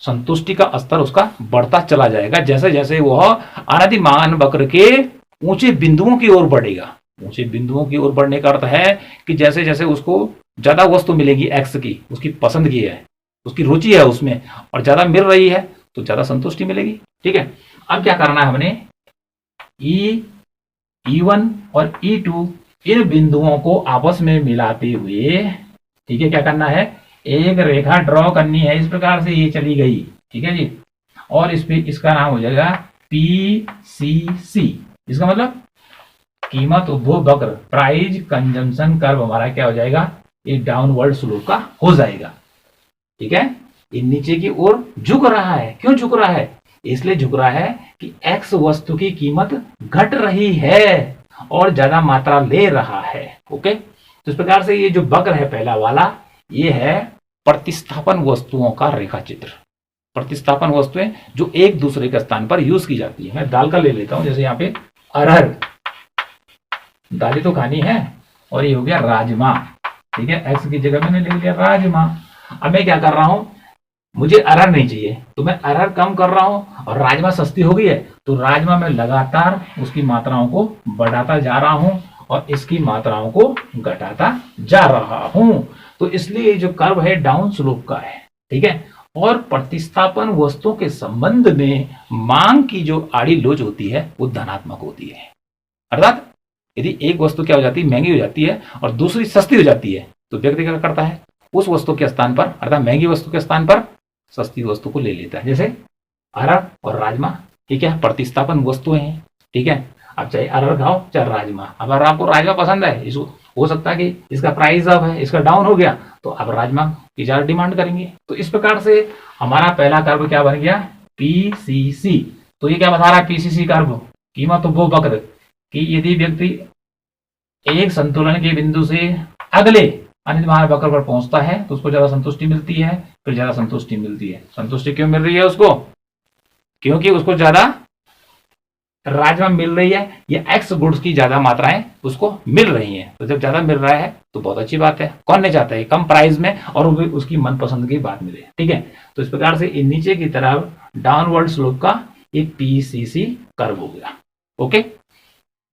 संतुष्टि का स्तर उसका बढ़ता चला जाएगा जैसे जैसे वह अनधिमान वक्र के ऊंचे बिंदुओं की ओर बढ़ेगा। ऊंचे बिंदुओं की ओर बढ़ने का अर्थ है कि जैसे जैसे उसको ज्यादा वस्तु मिलेगी एक्स की, उसकी पसंद की है, उसकी रुचि है उसमें, और ज्यादा मिल रही है तो ज्यादा संतुष्टि मिलेगी, ठीक है। ठीक है। अब क्या करना है हमने, ई E1 और E2 इन बिंदुओं को आपस में मिलाते हुए, ठीक है, क्या करना है, एक रेखा ड्रॉ करनी है। इस प्रकार से ये चली गई, ठीक है जी, और इस पे इसका नाम हो जाएगा PCC। इसका मतलब कीमत उपभोग वक्र, प्राइस कंजम्पशन कर्व हमारा क्या हो जाएगा, ये डाउनवर्ड स्लोप का हो जाएगा। ठीक है, ये नीचे की ओर झुक रहा है। क्यों झुक रहा है, इसलिए झुक रहा है कि एक्स वस्तु की कीमत घट रही है और ज्यादा मात्रा ले रहा है। ओके, तो इस प्रकार से ये जो वक्र है पहला वाला, ये है प्रतिस्थापन वस्तुओं का रेखा चित्र। प्रतिस्थापन वस्तुएं जो एक दूसरे के स्थान पर यूज की जाती है। मैं दाल का ले लेता हूं, जैसे यहाँ पे अरहर, दालें तो खानी है, और ये हो गया राजमा। ठीक है, एक्स की जगह मैंने लिख दिया राजमा। अब मैं क्या कर रहा हूं, मुझे अरहर नहीं चाहिए तो मैं अरहर कम कर रहा हूं, और राजमा सस्ती हो गई है तो राजमा में लगातार उसकी मात्राओं को बढ़ाता जा रहा हूं और इसकी मात्राओं को घटाता जा रहा हूं। तो इसलिए जो कर्व है डाउन स्लोप का है। ठीक है, और प्रतिस्थापन वस्तुओं के संबंध में मांग की जो आड़ी लोच होती है वो धनात्मक होती है। अर्थात यदि एक वस्तु क्या हो जाती है, महंगी हो जाती है, और दूसरी सस्ती हो जाती है, तो व्यक्ति क्या करता है, उस वस्तु के स्थान पर, अर्थात महंगी वस्तु के स्थान पर सस्ती वस्तु को ले लेता है। जैसे अरहर और राजमा, ये क्या प्रतिस्थापन वस्तुएं हैं। ठीक है, अब चाहे अरहर खाओ चाहे राजमा। अब अगर आपको राजमा पसंद है, इसको हो सकता है कि इसका प्राइस अप है, इसका डाउन हो गया, तो अब राजमा की ज्यादा डिमांड करेंगे। तो इस प्रकार से हमारा पहला कर्व क्या बन गया, PCC। तो ये क्या बता रहा है PCC कर्व, कीमत उपभोग वक्र, कि यदि व्यक्ति एक संतुलन के बिंदु से अगले अनिर्माण वक्र पर पहुंचता है तो उसको ज्यादा संतुष्टि मिलती है, फिर ज्यादा संतुष्टि मिलती है। संतुष्टि क्यों मिल रही है उसको, क्योंकि उसको ज्यादा राजमा मिल रही है, या एक्स गुड्स की ज्यादा मात्राएं उसको मिल रही हैं। तो जब ज्यादा मिल रहा है तो बहुत अच्छी बात है। कौन नहीं चाहता है कम प्राइस में और उसकी मनपसंद की बात मिले। ठीक है, तो इस प्रकार से नीचे की तरफ डाउनवर्ड स्लोप का एक PCC कर्व हो गया। ओके,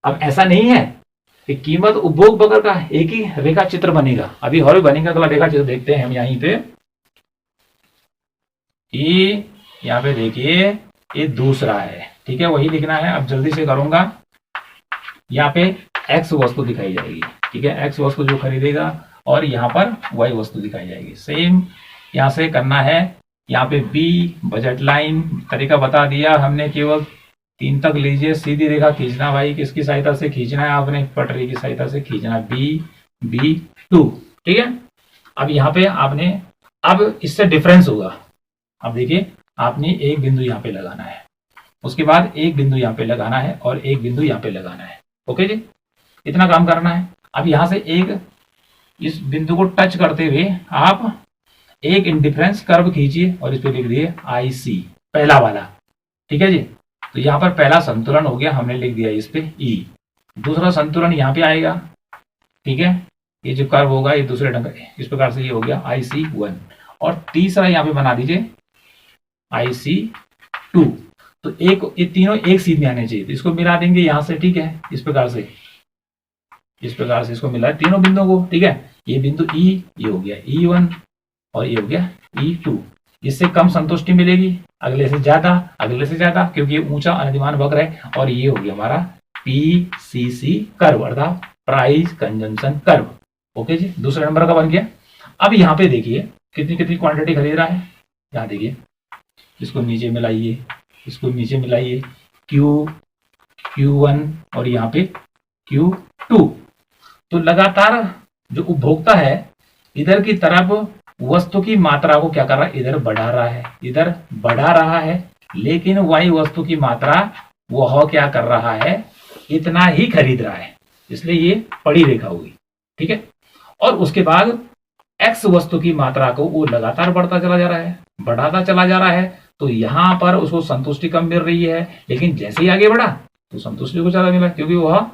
अब ऐसा नहीं है कि कीमत उपभोग वक्र का एक ही रेखा चित्र बनेगा, अभी और भी बनेगा। अगला रेखा चित्र देखते हैं हम यहीं पे। यहाँ पे देखिए ये दूसरा है। ठीक है, वही लिखना है, अब जल्दी से करूंगा। यहाँ पे एक्स वस्तु दिखाई जाएगी। ठीक है, एक्स वस्तु जो खरीदेगा, और यहाँ पर वाई वस्तु दिखाई जाएगी। सेम यहाँ से करना है। यहाँ पे बी बजट लाइन तरीका बता दिया हमने, केवल 3 तक लीजिए, सीधी रेखा खींचना भाई, किसकी सहायता से खींचना है, आपने पटरी की सहायता से खींचना, B2। ठीक है, अब यहाँ पे आपने, अब इससे डिफरेंस होगा। अब देखिए, आपने एक बिंदु यहाँ पे लगाना है, उसके बाद एक बिंदु यहाँ पे लगाना है, और एक बिंदु यहाँ पे लगाना है। ओके जी, इतना काम करना है। अब यहाँ से एक इस बिंदु को टच करते हुए आप एक इंडिफरेंस कर्व खींचिए और इस पे लिख दिए IC, पहला वाला। ठीक है जी, तो यहाँ पर पहला संतुलन हो गया, हमने लिख दिया इस पे E। दूसरा संतुलन यहाँ पे आएगा। ठीक है, ये जो कर्व होगा ये दूसरे ढंग, इस प्रकार से ये हो गया IC1, और तीसरा यहाँ पे बना दीजिए IC2। तो एक, ये तीनों एक सीध में आने चाहिए, तो इसको मिला देंगे यहाँ से। ठीक है, इस प्रकार से इसको मिला तीनों बिंदुओं को। ठीक है, ये बिंदु E, ये हो गया E1, और ये हो गया E2। इससे कम संतुष्टि मिलेगी, अगले से ज्यादा, अगले से ज्यादा, क्योंकि ये ऊंचा अनिर्माण वक्र है। और ये हो गया हमारा PCC कर्व, अर्थात प्राइस कंजम्पशन कर्व। ओके जी, दूसरा नंबर का बन गया। अब यहाँ पे देखिए कितनी कितनी क्वांटिटी खरीद रहा है। यहाँ देखिए, इसको नीचे मिलाइए, इसको नीचे मिलाइए, Q1 और यहाँ पे Q2। तो लगातार जो उपभोक्ता है इधर की तरफ वस्तु की मात्रा को क्या कर रहा है, इधर बढ़ा रहा है, इधर बढ़ा रहा है, लेकिन वाई वस्तु की मात्रा वह क्या कर रहा है, इतना ही खरीद रहा है। इसलिए ये बड़ी रेखा होगी। ठीक है, और उसके बाद एक्स वस्तु की मात्रा को वो लगातार बढ़ता चला जा रहा है, बढ़ाता चला जा रहा है। तो यहाँ पर उसको संतुष्टि कम मिल रही है, लेकिन जैसे ही आगे बढ़ा तो संतुष्टि को ज्यादा मिला, क्योंकि वह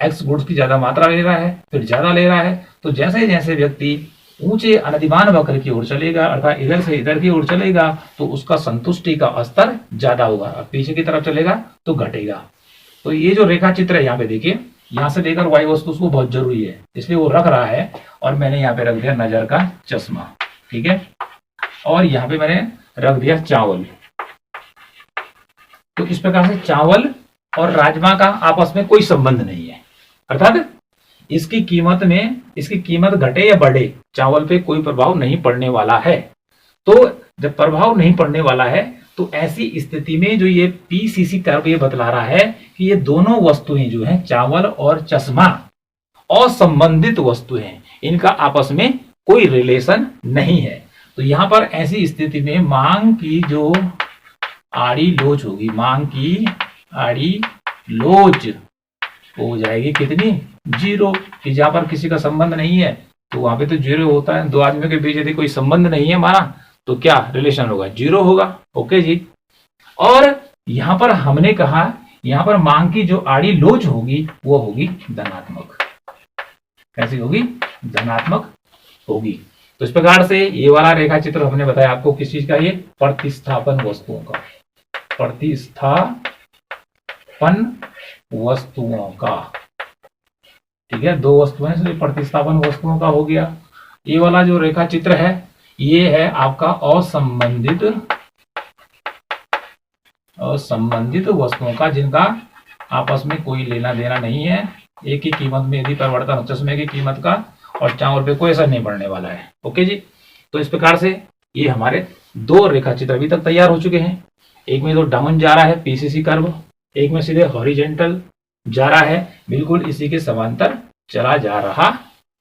एक्स गुड्स की ज्यादा मात्रा ले रहा है, फिर ज्यादा ले रहा है। तो जैसे जैसे व्यक्ति ऊंचे अनधिमान वक्र की ओर चलेगा, अर्थात इधर से इधर की ओर चलेगा, तो उसका संतुष्टि का स्तर ज्यादा होगा। अब पीछे की तरफ चलेगा तो घटेगा। तो ये जो रेखा चित्र है यहाँ पे देखिए, यहाँ से लेकर वाई वस्तु उसको बहुत जरूरी है, इसलिए वो रख रहा है। और मैंने यहाँ पे रख दिया नजर का चश्मा। ठीक है, और यहाँ पे मैंने रख दिया चावल। इस प्रकार से चावल और राजमा का आपस में कोई संबंध नहीं है, अर्थात इसकी कीमत घटे या बढ़े चावल पे कोई प्रभाव नहीं पड़ने वाला है। तो जब प्रभाव नहीं पड़ने वाला है तो ऐसी स्थिति में जो ये पीसीसी कर्व ये बतला रहा है कि ये दोनों वस्तुएं जो हैं चावल और चश्मा असंबंधित वस्तुएं हैं, इनका आपस में कोई रिलेशन नहीं है। तो यहां पर ऐसी स्थिति में मांग की जो आड़ी लोच होगी, मांग की आड़ी लोच हो जाएगी कितनी, 0, कि जहां पर किसी का संबंध नहीं है तो वहां पे तो 0 होता है। दो आदमियों के बीच यदि कोई संबंध नहीं है हमारा तो क्या रिलेशन होगा, 0 होगा। ओके जी। और यहां पर हमने कहा यहां पर मांग की जो आड़ी लोच होगी वो होगी धनात्मक। कैसी होगी, धनात्मक होगी। तो इस प्रकार से ये वाला रेखा चित्र हमने बताया आपको किस चीज का, ये प्रतिस्थापन वस्तुओं का, प्रतिस्थापन वस्तुओं का। ठीक है, दो वस्तुएं इसलिए प्रतिस्थापन वस्तुओं का हो गया। ये वाला जो रेखा चित्र है ये है आपका असंबंधित वस्तुओं का, जिनका आपस में कोई लेना देना नहीं है। एक ही कीमत में यदि परिवर्तन हो चश्मे की कीमत का और चावल पे कोई असर नहीं पड़ने वाला है। ओके जी। तो इस प्रकार से ये हमारे दो रेखा चित्र अभी तक तैयार हो चुके हैं। एक में तो डाउन जा रहा है पीसीसी कर्व, एक में सीधे हॉरिजेंटल जा रहा है, बिल्कुल इसी के समांतर चला जा रहा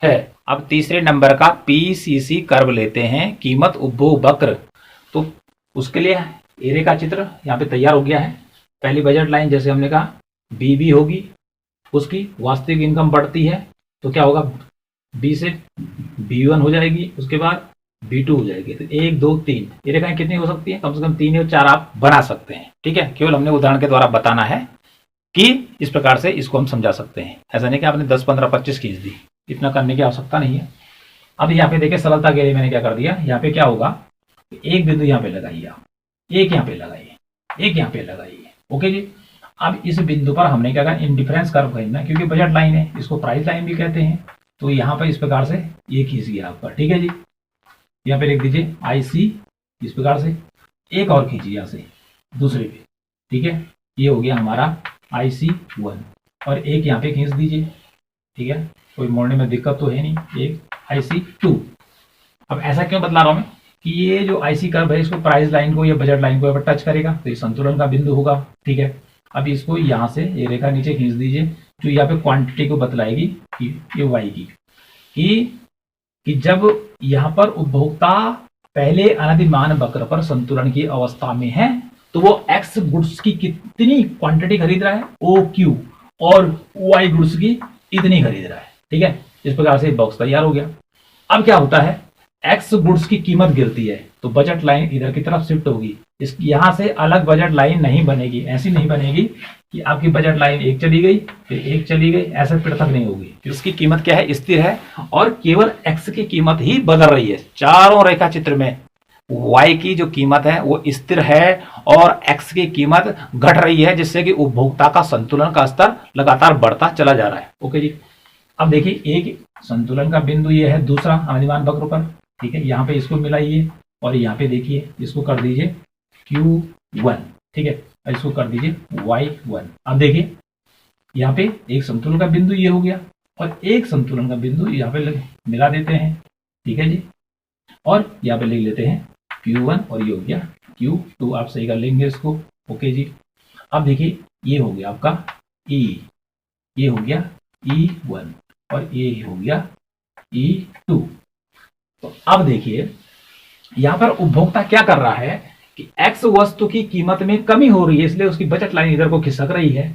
है। अब तीसरे नंबर का पीसीसी कर्व लेते हैं, कीमत उपभोग वक्र। तो उसके लिए ये रेखा चित्र यहाँ पे तैयार हो गया है। पहली बजट लाइन जैसे हमने कहा बीबी होगी, उसकी वास्तविक इनकम बढ़ती है तो क्या होगा, बी से B1 हो जाएगी, उसके बाद B2 हो जाएगी। तो 1 2 3 ये रेखाएं कितनी हो सकती है, कम से कम 3 या 4 आप बना सकते हैं। ठीक है, केवल हमने उदाहरण के द्वारा बताना है कि इस प्रकार से इसको हम समझा सकते हैं। ऐसा नहीं कि आपने 10 15 25 खींच दी, इतना करने की आवश्यकता नहीं है। अब यहाँ पे देखिए सरलता के लिए मैंने क्या कर दिया, यहाँ पे क्या होगा, एक बिंदु यहाँ पे लगाइए आप, एक यहाँ पे लगाइए, एक यहाँ पे लगाइए। ओके जी। अब इस बिंदु पर हमने क्या कहा, इंडिफरेंस कर्व खींचना, क्योंकि बजट लाइन है, इसको प्राइस लाइन भी कहते हैं। तो यहाँ पर इस प्रकार से ये खींच गया आपका। ठीक है जी, यहाँ पे लिख दीजिए IC इस प्रकार से, एक और खींचिए यहाँ से दूसरे पे। ठीक है, ये हो गया हमारा IC1 और एक यहाँ पे खींच दीजिए। ठीक है, कोई मोड़ने में दिक्कत तो है नहीं, एक IC2। अब ऐसा क्यों बतला रहा हूं मैं कि ये जो IC कर्व है इसको प्राइस लाइन को या बजट लाइन को अगर टच करेगा तो ये संतुलन का बिंदु होगा। ठीक है, अब इसको यहाँ से ये रेखा नीचे खींच दीजिए जो यहाँ पे क्वांटिटी को बतलाएगी कि ये वाई की, कि जब यहाँ पर उपभोक्ता पहले अनधिमान वक्र पर संतुलन की अवस्था में है तो वो एक्स गुड्स की कितनी क्वांटिटी खरीद रहा है OQ, और वाई गुड्स की इतनी खरीद रहा है। ठीक है, इस प्रकार से बॉक्स तैयार हो गया। अब क्या होता है, एक्स गुड्स की कीमत गिरती है तो बजट लाइन इधर की तरफ शिफ्ट होगी। इस यहाँ से अलग बजट लाइन नहीं बनेगी, ऐसी नहीं बनेगी कि आपकी बजट लाइन एक चली गई फिर एक चली गई, ऐसे पृथक नहीं होगी। इसकी कीमत क्या है, स्थिर है और केवल एक्स की कीमत ही बदल रही है। चारों रेखा चित्र में वाई की जो कीमत है वो स्थिर है और एक्स की कीमत घट रही है, जिससे कि उपभोक्ता का संतुलन का स्तर लगातार बढ़ता चला जा रहा है। ओके जी। अब देखिए एक संतुलन का बिंदु ये है, दूसरा अनधिमान वक्र पर। ठीक है, यहाँ पे इसको मिलाइए और यहाँ पे देखिए इसको कर दीजिए Q1। ठीक है, इसको कर दीजिए Y1। अब देखिए यहाँ पे एक संतुलन का बिंदु ये हो गया और एक संतुलन का बिंदु यहाँ पे मिला देते हैं। ठीक है जी, और यहाँ पे लिख लेते हैं Q1 और ये हो गया Q2। आप सही कर लेंगे इसको। ओके जी। अब देखिए ये हो गया आपका E, ये हो गया E1 और ये हो गया E2। तो अब देखिए यहां पर उपभोक्ता क्या कर रहा है कि एक्स वस्तु की कीमत में कमी हो रही है, इसलिए उसकी बचत लाइन इधर को खिसक रही है।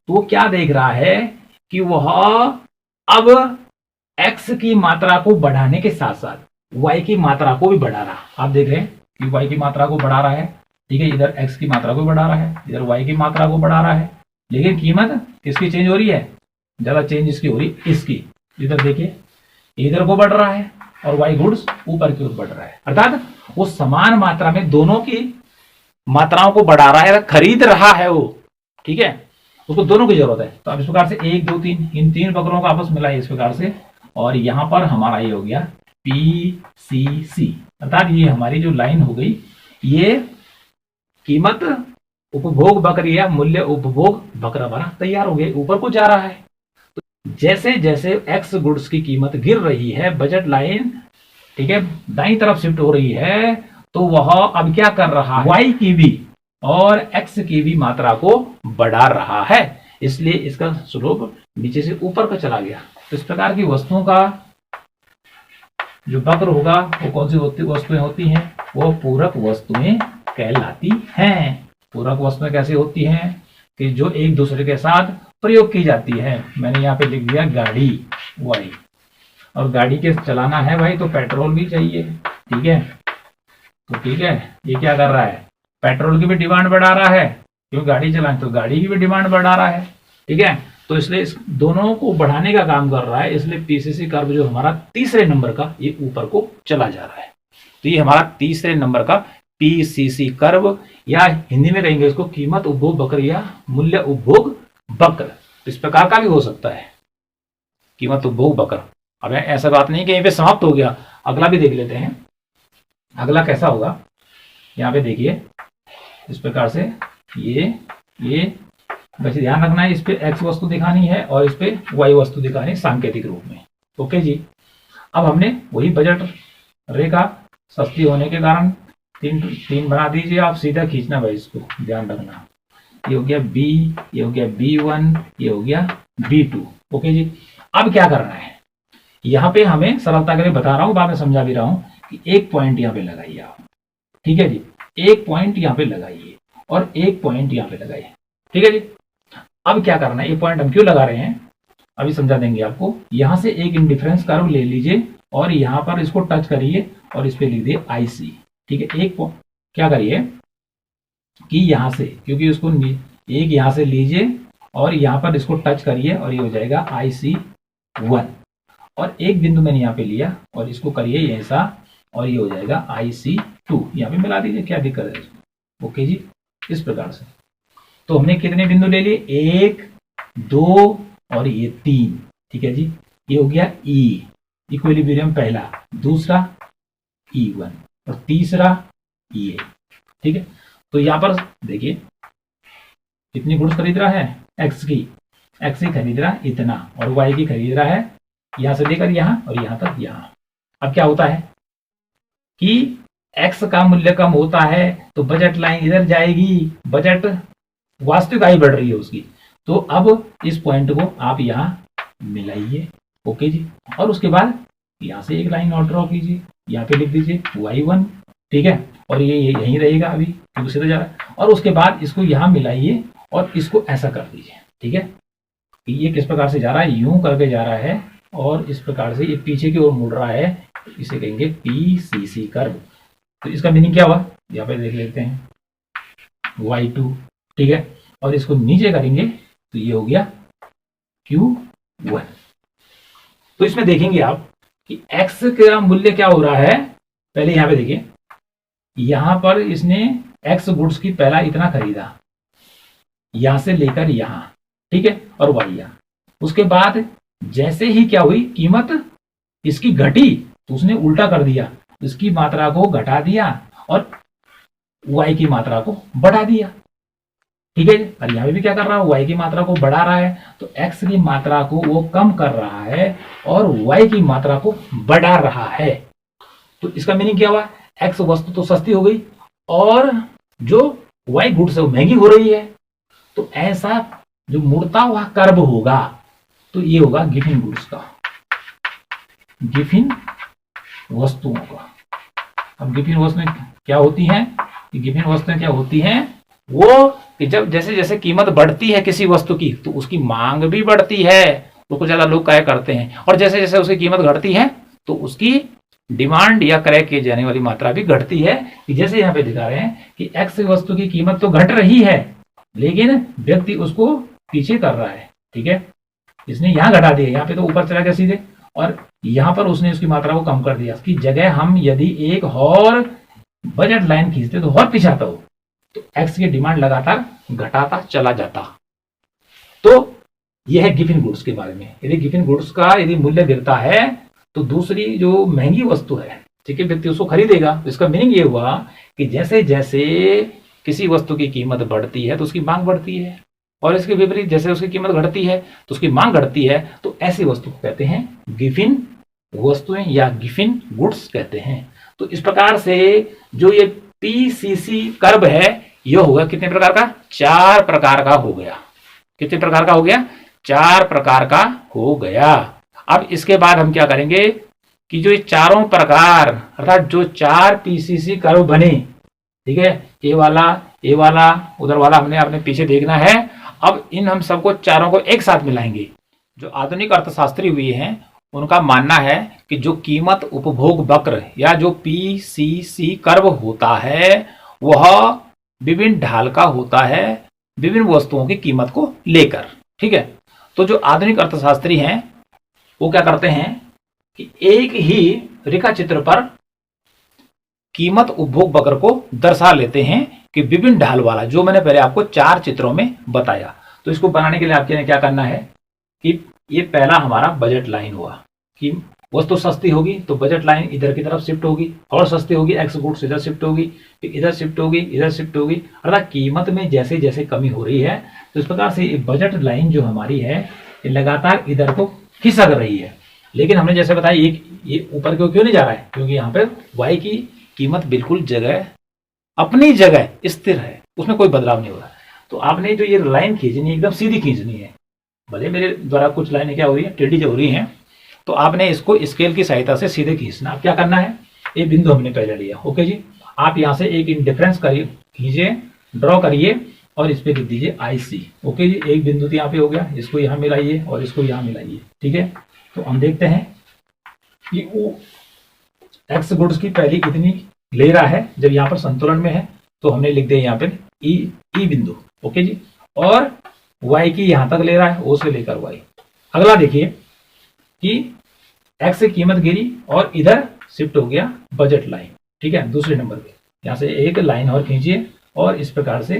तो वो क्या देख रहा है कि वह अब एक्स की मात्रा को बढ़ाने के साथ साथ वाई की मात्रा को भी बढ़ा रहा। आप देख रहे हैं कि वाई की मात्रा को बढ़ा रहा है। ठीक है, इधर एक्स की मात्रा को बढ़ा रहा है, इधर वाई की मात्रा को बढ़ा रहा है, लेकिन कीमत किसकी चेंज हो रही है, ज्यादा चेंज इसकी हो रही इसकी। इधर देखिए इधर को बढ़ रहा है और वाई गुड्स ऊपर की ओर बढ़ रहा है, अर्थात वो समान मात्रा में दोनों की मात्राओं को बढ़ा रहा है, खरीद रहा है वो। ठीक है, उसको दोनों की जरूरत है। तो अब इस प्रकार से 1 2 3 इन 3 वक्रों को आपस मिलाइए इस प्रकार से, और यहां पर हमारा ये हो गया PCC, अर्थात ये हमारी जो लाइन हो गई, ये कीमत उपभोग वक्र या मूल्य उपभोग वक्र हमारा तैयार हो गया, ऊपर को जा रहा है। तो जैसे जैसे एक्स गुड्स की कीमत गिर रही है, बजट लाइन ठीक है दाईं तरफ शिफ्ट हो रही है, तो वह अब क्या कर रहा है, वाई की भी और एक्स की भी मात्रा को बढ़ा रहा है, इसलिए इसका स्लोप नीचे से ऊपर का चला गया। तो इस प्रकार की वस्तुओं का जो वक्र होगा वो कौन सी वस्तुएं होती हैं, वो पूरक वस्तुएं कहलाती हैं। पूरक वस्तुएं कैसे होती हैं कि जो एक दूसरे के साथ प्रयोग की जाती है। मैंने यहाँ पे लिख दिया गाड़ी वाई, और गाड़ी के चलाना है भाई तो पेट्रोल भी चाहिए, ठीक है। तो ठीक है, ये क्या कर रहा है, पेट्रोल की भी डिमांड बढ़ा रहा है, क्यों गाड़ी चलाए तो गाड़ी की भी डिमांड बढ़ा रहा है, ठीक है। तो इसलिए इस दोनों को बढ़ाने का काम कर रहा है, इसलिए पीसीसी कर्व जो हमारा तीसरे नंबर का ये ऊपर को चला जा रहा है। तो ये हमारा तीसरे नंबर का पीसीसी कर्व, या हिंदी में कहेंगे इसको कीमत उपभोग वक्र या मूल्य उपभोग वक्र। इस प्रकार का भी हो सकता है कीमत उपभोग वक्र। अब ऐसा बात नहीं कि यहीं पे समाप्त हो गया, अगला भी देख लेते हैं। अगला कैसा होगा, यहाँ पे देखिए इस प्रकार से ये वैसे ध्यान रखना है, इस पे एक्स वस्तु दिखानी है और इस पे वाई वस्तु दिखानी है सांकेतिक रूप में। ओके जी, अब हमने वही बजट रेखा सस्ती होने के कारण तीन बना दीजिए, आप सीधा खींचना भाई, इसको ध्यान रखना। ये हो गया बी, ये हो गया B1, ये हो गया B2। ओके जी, अब क्या करना है, यहाँ पे हमें सरलता के लिए बता रहा हूँ, बाद में समझा भी रहा हूँ कि एक पॉइंट यहाँ पे लगाइए आप, ठीक है जी, एक पॉइंट यहाँ पे लगाइए और एक पॉइंट यहाँ पे लगाइए, ठीक है जी। अब क्या करना है, ये पॉइंट हम क्यों लगा रहे हैं अभी समझा देंगे आपको। यहां से एक इंडिफरेंस कर्व ले लीजिए और यहां पर इसको टच करिए और इस पे लिख दिए IC, ठीक है। एक क्या करिए कि यहां से, क्योंकि उसको एक यहां से लीजिए और यहां पर इसको टच करिए और ये हो जाएगा IC1, और एक बिंदु मैंने यहाँ पे लिया और इसको करिए ऐसा और ये हो जाएगा IC2, यहाँ पे मिला दीजिए, क्या दिक्कत है इसमें। ओके जी, इस प्रकार से। तो हमने कितने बिंदु ले लिए, 1, 2 और ये 3, ठीक है जी। ये हो गया E इक्विलिब्रियम पहला, दूसरा E1 और तीसरा EA, ठीक है। तो यहां पर देखिए कितनी गुड्स खरीद रहा है, एक्स की खरीद रहा है इतना, और वाई की खरीद रहा है यहां से लेकर यहां और यहां तक यहां। अब क्या होता है कि एक्स का मूल्य कम होता है तो बजट लाइन इधर जाएगी, बजट वास्तविक आय बढ़ रही है उसकी, तो अब इस पॉइंट को आप यहां मिलाइए। ओके जी, और उसके बाद यहां से एक लाइन और ड्रॉ कीजिए, यहाँ पे लिख दीजिए Y1, ठीक है, और ये यहीं रहेगा अभी क्योंकि सीधा जा रहा है, और उसके बाद इसको यहां मिलाइए और इसको ऐसा कर दीजिए, ठीक है। ये किस प्रकार से जा रहा है, यूं करके जा रहा है और इस प्रकार से ये पीछे की ओर मुड़ रहा है, इसे कहेंगे पीसीसी कर्व। तो इसका मीनिंग क्या हुआ, यहाँ पे देख लेते हैं Y2, ठीक है, और इसको नीचे करेंगे तो ये हो गया Q1। तो इसमें देखेंगे आप कि x का मूल्य क्या हो रहा है, पहले यहां पे देखिए, यहां पर इसने x गुड्स की पहला इतना खरीदा यहां से लेकर यहां, ठीक है, और y यहां, उसके बाद जैसे ही क्या हुई, कीमत इसकी घटी तो उसने उल्टा कर दिया, इसकी मात्रा को घटा दिया और y की मात्रा को बढ़ा दिया, ठीक है। और यहां भी क्या कर रहा है, y की मात्रा को बढ़ा रहा है, तो x की मात्रा को वो कम कर रहा है और y की मात्रा को बढ़ा रहा है। तो इसका मीनिंग क्या हुआ, x वस्तु तो सस्ती हो गई और जो y गुड्स है वो महंगी हो रही है। तो ऐसा जो मुड़ता हुआ कर्व होगा तो ये होगा गिफिन गुड्स का, गिफिन वस्तुओं का। अब गिफिन वस्तुएं क्या होती हैं, गिफिन वस्तुएं क्या होती हैं, वो कि जब जैसे जैसे कीमत बढ़ती है किसी वस्तु की तो उसकी मांग भी बढ़ती है, तो कुछ ज्यादा लोग क्रय करते हैं, और जैसे जैसे उसकी कीमत घटती है तो उसकी डिमांड या क्रय किए जाने वाली मात्रा भी घटती है। कि जैसे यहाँ पे दिखा रहे हैं कि एक्स वस्तु की कीमत तो घट रही है लेकिन व्यक्ति उसको पीछे कर रहा है, ठीक है, इसने यहाँ घटा दिया, यहाँ पे तो ऊपर चला गया सीधे, और यहाँ पर उसने उसकी मात्रा को कम कर दिया। इसकी जगह हम यदि एक और बजट लाइन खींचते तो और पीछे आता हो तो एक्स की डिमांड लगातार घटाता चला जाता। तो यह है गिफिन गुड्स के बारे में। यदि गिफिन गुड्स का यदि मूल्य गिरता है तो दूसरी जो महंगी वस्तु है, ठीक है, व्यक्ति उसको खरीदेगा। तो इसका मीनिंग ये हुआ कि जैसे जैसे किसी वस्तु की कीमत बढ़ती है तो उसकी मांग बढ़ती है, और इसके विपरीत जैसे उसकी कीमत घटती है तो उसकी मांग घटती है। तो ऐसी वस्तु को कहते हैं गिफिन वस्तुएं या गिफिन गुड्स कहते हैं। तो इस प्रकार से जो ये पीसीसी कर्व है यह होगा कितने प्रकार का, 4 प्रकार का हो गया। कितने प्रकार का हो गया, 4 प्रकार का हो गया। अब इसके बाद हम क्या करेंगे कि जो ये चारों प्रकार अर्थात जो 4 पीसीसी कर्व बने, ठीक है, ए वाला उधर वाला हमने अपने पीछे देखना है। अब इन हम सबको चारों को एक साथ मिलाएंगे। जो आधुनिक अर्थशास्त्री हुए हैं उनका मानना है कि जो कीमत उपभोग वक्र या जो पीसीसी कर्व होता है वह विभिन्न ढाल का होता है विभिन्न वस्तुओं की कीमत को लेकर। ठीक है, तो जो आधुनिक अर्थशास्त्री हैं वो क्या करते हैं कि एक ही रेखा चित्र पर कीमत उपभोग वक्र को दर्शा लेते हैं कि विभिन्न ढाल वाला, जो मैंने पहले आपको 4 चित्रों में बताया। तो इसको बनाने के लिए आपके क्या करना है कि ये पहला हमारा बजट लाइन हुआ कि वस्तु सस्ती होगी तो बजट लाइन इधर की तरफ शिफ्ट होगी, और सस्ती होगी एक्स गुड्स इधर शिफ्ट होगी, फिर इधर शिफ्ट होगी, इधर शिफ्ट होगी, अर्थात कीमत में जैसे जैसे कमी हो रही है तो इस प्रकार से बजट लाइन जो हमारी है ये लगातार इधर को खिसक रही है। लेकिन हमने जैसे बताया ये ऊपर क्यों नहीं जा रहा है, क्योंकि यहाँ पे वाई की कीमत बिल्कुल अपनी जगह स्थिर है, उसमें कोई बदलाव नहीं हो रहा। तो आपने जो ये लाइन खींचनी है एकदम सीधी खींचनी है। भले मेरे द्वारा कुछ लाइनें क्या हो रही है टेढ़ी जो हो रही हैं, तो आपने इसको स्केल की सहायता से सीधे खींचना। अब क्या करना है, ये बिंदु हमने पहले लिया, ओके जी। आप यहाँ से एक इंडिफरेंस करिए, खींचिए, ड्रॉ करिए और इस पे लिख दीजिए IC, ओके जी। एक बिंदु तो यहाँ पे हो गया, इसको यहाँ मिलाइए और इसको यहाँ मिलाइए, ठीक है। तो हम देखते हैं कि वो एक्स गुड्स की पहली कितनी ले रहा है, जब यहाँ पर संतुलन में है तो हमने लिख दिया यहाँ पे ई बिंदु, ओके जी। और वाई की यहाँ तक ले रहा है, ओ से लेकर वाई। अगला देखिए कि एक्स से कीमत गिरी और इधर शिफ्ट हो गया बजट लाइन, ठीक है। दूसरे नंबर पे यहाँ से एक लाइन और खींचिए और इस प्रकार से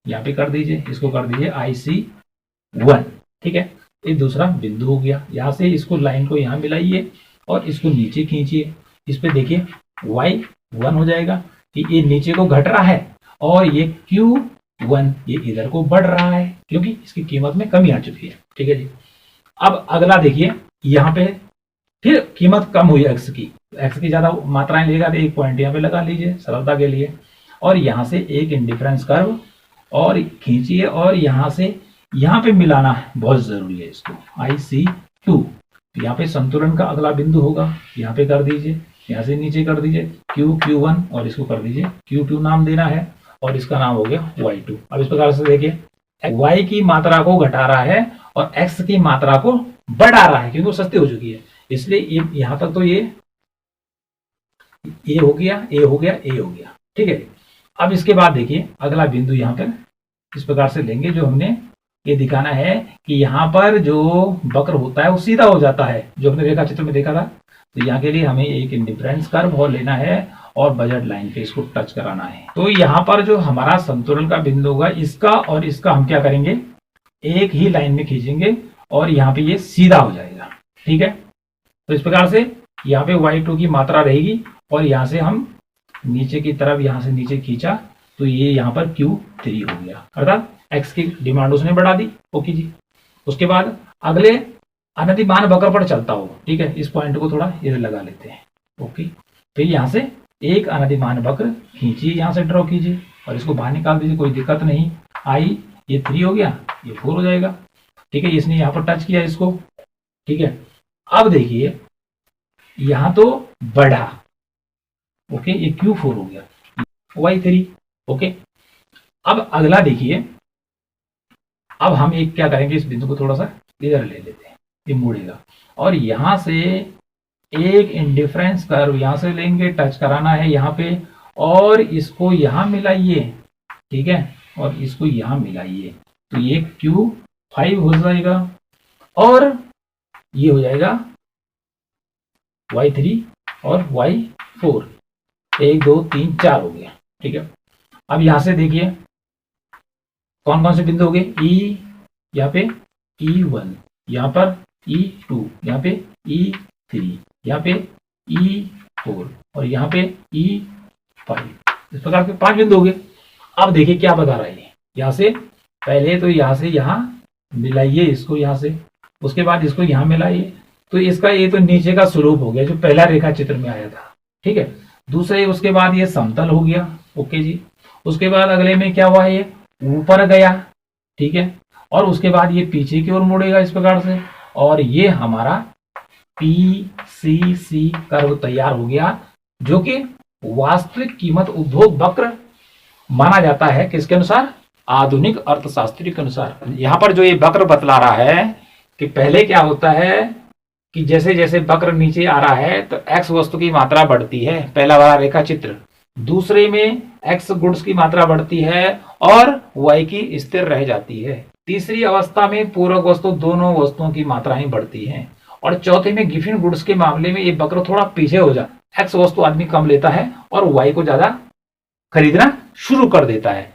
यहाँ पे कर दीजिए, इसको कर दीजिए IC1, ठीक है। ये दूसरा बिंदु हो गया। यहाँ से इसको लाइन को यहाँ मिलाइए और इसको नीचे खींचिए, इस पे देखिए Y1 हो जाएगा कि ये नीचे को घट रहा है और ये Q1 ये इधर को बढ़ रहा है क्योंकि इसकी कीमत में कमी आ चुकी है, ठीक है जी। अब अगला देखिए, यहाँ पे फिर कीमत कम हुई एक्स की ज्यादा मात्राएं लेगा तो एक पॉइंट यहाँ पे लगा लीजिए सरलता के लिए, और यहाँ से एक इंडिफरेंस कर्व और खींचिए और यहाँ से यहाँ पे मिलाना बहुत जरूरी है इसको IC2। यहाँ पे संतुलन का अगला बिंदु होगा, यहाँ पे कर दीजिए, यहाँ से नीचे कर दीजिए Q1 और इसको कर दीजिए Q2 नाम देना है और इसका नाम हो गया Y2। अब इस प्रकार से देखिए Y की मात्रा को घटा रहा है और X की मात्रा को बढ़ा रहा है क्योंकि वो सस्ती हो चुकी है, इसलिए यहाँ तक तो ये A हो गया, A हो गया, A हो गया, ठीक है। अब इसके बाद देखिए अगला बिंदु यहाँ पर इस प्रकार से लेंगे, जो हमने ये दिखाना है कि यहाँ पर जो वक्र होता है वो सीधा हो जाता है, जो हमने रेखा चित्र में देखा था। तो यहाँ के लिए हमें एक इंडिफरेंस कर्व और लेना है और बजट लाइन पे इसको टच कराना है। तो यहाँ पर जो हमारा संतुलन का बिंदु होगा इसका और इसका हम क्या करेंगे, एक ही लाइन में खींचेंगे और यहाँ पे ये सीधा हो जाएगा, ठीक है। तो इस प्रकार से यहाँ पे Y2 की मात्रा रहेगी और यहाँ से हम नीचे की तरफ यहाँ से नीचे खींचा तो ये यहाँ पर Q3 हो गया, अर्थात X की डिमांड उसने बढ़ा दी, ओके जी। उसके बाद अगले अनतिमान वक्र पर चलता हो, ठीक है। इस पॉइंट को थोड़ा इधर लगा लेते हैं, ओके। फिर यहाँ से एक अनतिमान वक्र खींचिए, यहाँ से ड्रॉ कीजिए और इसको बाहर निकाल दीजिए, कोई दिक्कत नहीं। ये 3 हो गया, ये 4 हो जाएगा, ठीक है। इसने यहाँ पर टच किया इसको, ठीक है। अब देखिए यहाँ तो बढ़ा, ओके, ये Q4 हो गया, Y3, ओके। अब अगला देखिए, अब हम एक क्या करेंगे, इस बिंदु को थोड़ा सा इधर ले लेते हैं, ये मुड़ेगा और यहाँ से एक इंडिफरेंस कर्व यहाँ से लेंगे, टच कराना है यहाँ पे और इसको यहाँ मिलाइए, ठीक है, और इसको यहाँ मिलाइए तो ये Q5 हो जाएगा और ये हो जाएगा Y3 और Y4, 1 2 3 4 हो गया, ठीक है। अब यहाँ से देखिए कौन कौन से बिंदु हो गए, यहाँ पे E1, यहाँ पर E2, यहाँ पे E3, यहाँ पे E4 और यहाँ पे E5, इस प्रकार के 5 बिंदु हो गए। अब देखिए क्या बता रहा है, यहाँ से पहले तो यहाँ से यहाँ मिलाइए इसको यहाँ से, उसके बाद इसको यहाँ मिलाइए, तो इसका ये तो नीचे का स्वरूप हो गया जो पहला रेखा चित्र में आया था। ठीक है, दूसरे उसके बाद ये समतल हो गया। ओके जी, उसके बाद अगले में क्या हुआ, ये ऊपर गया। ठीक है, और उसके बाद ये पीछे की ओर मुड़ेगा इस प्रकार से, और ये हमारा PCC कर्व तैयार हो गया, जो कि वास्तविक कीमत उपभोग वक्र माना जाता है। किसके अनुसार? आधुनिक अर्थशास्त्री के अनुसार। यहां पर जो ये वक्र बतला रहा है कि पहले क्या होता है कि जैसे जैसे वक्र नीचे आ रहा है तो एक्स वस्तु की मात्रा बढ़ती है, पहला वाला रेखा चित्र। दूसरे में एक्स गुड्स की मात्रा बढ़ती है और वाई की स्थिर रह जाती है। तीसरी अवस्था में पूरक वस्तु दोनों वस्तुओं की मात्राएं बढ़ती हैं, और चौथे में गिफिन गुड्स के मामले में ये वक्र थोड़ा पीछे हो जाता है। एक्स वस्तु आदमी कम लेता है और वाई को ज्यादा खरीदना शुरू कर देता है।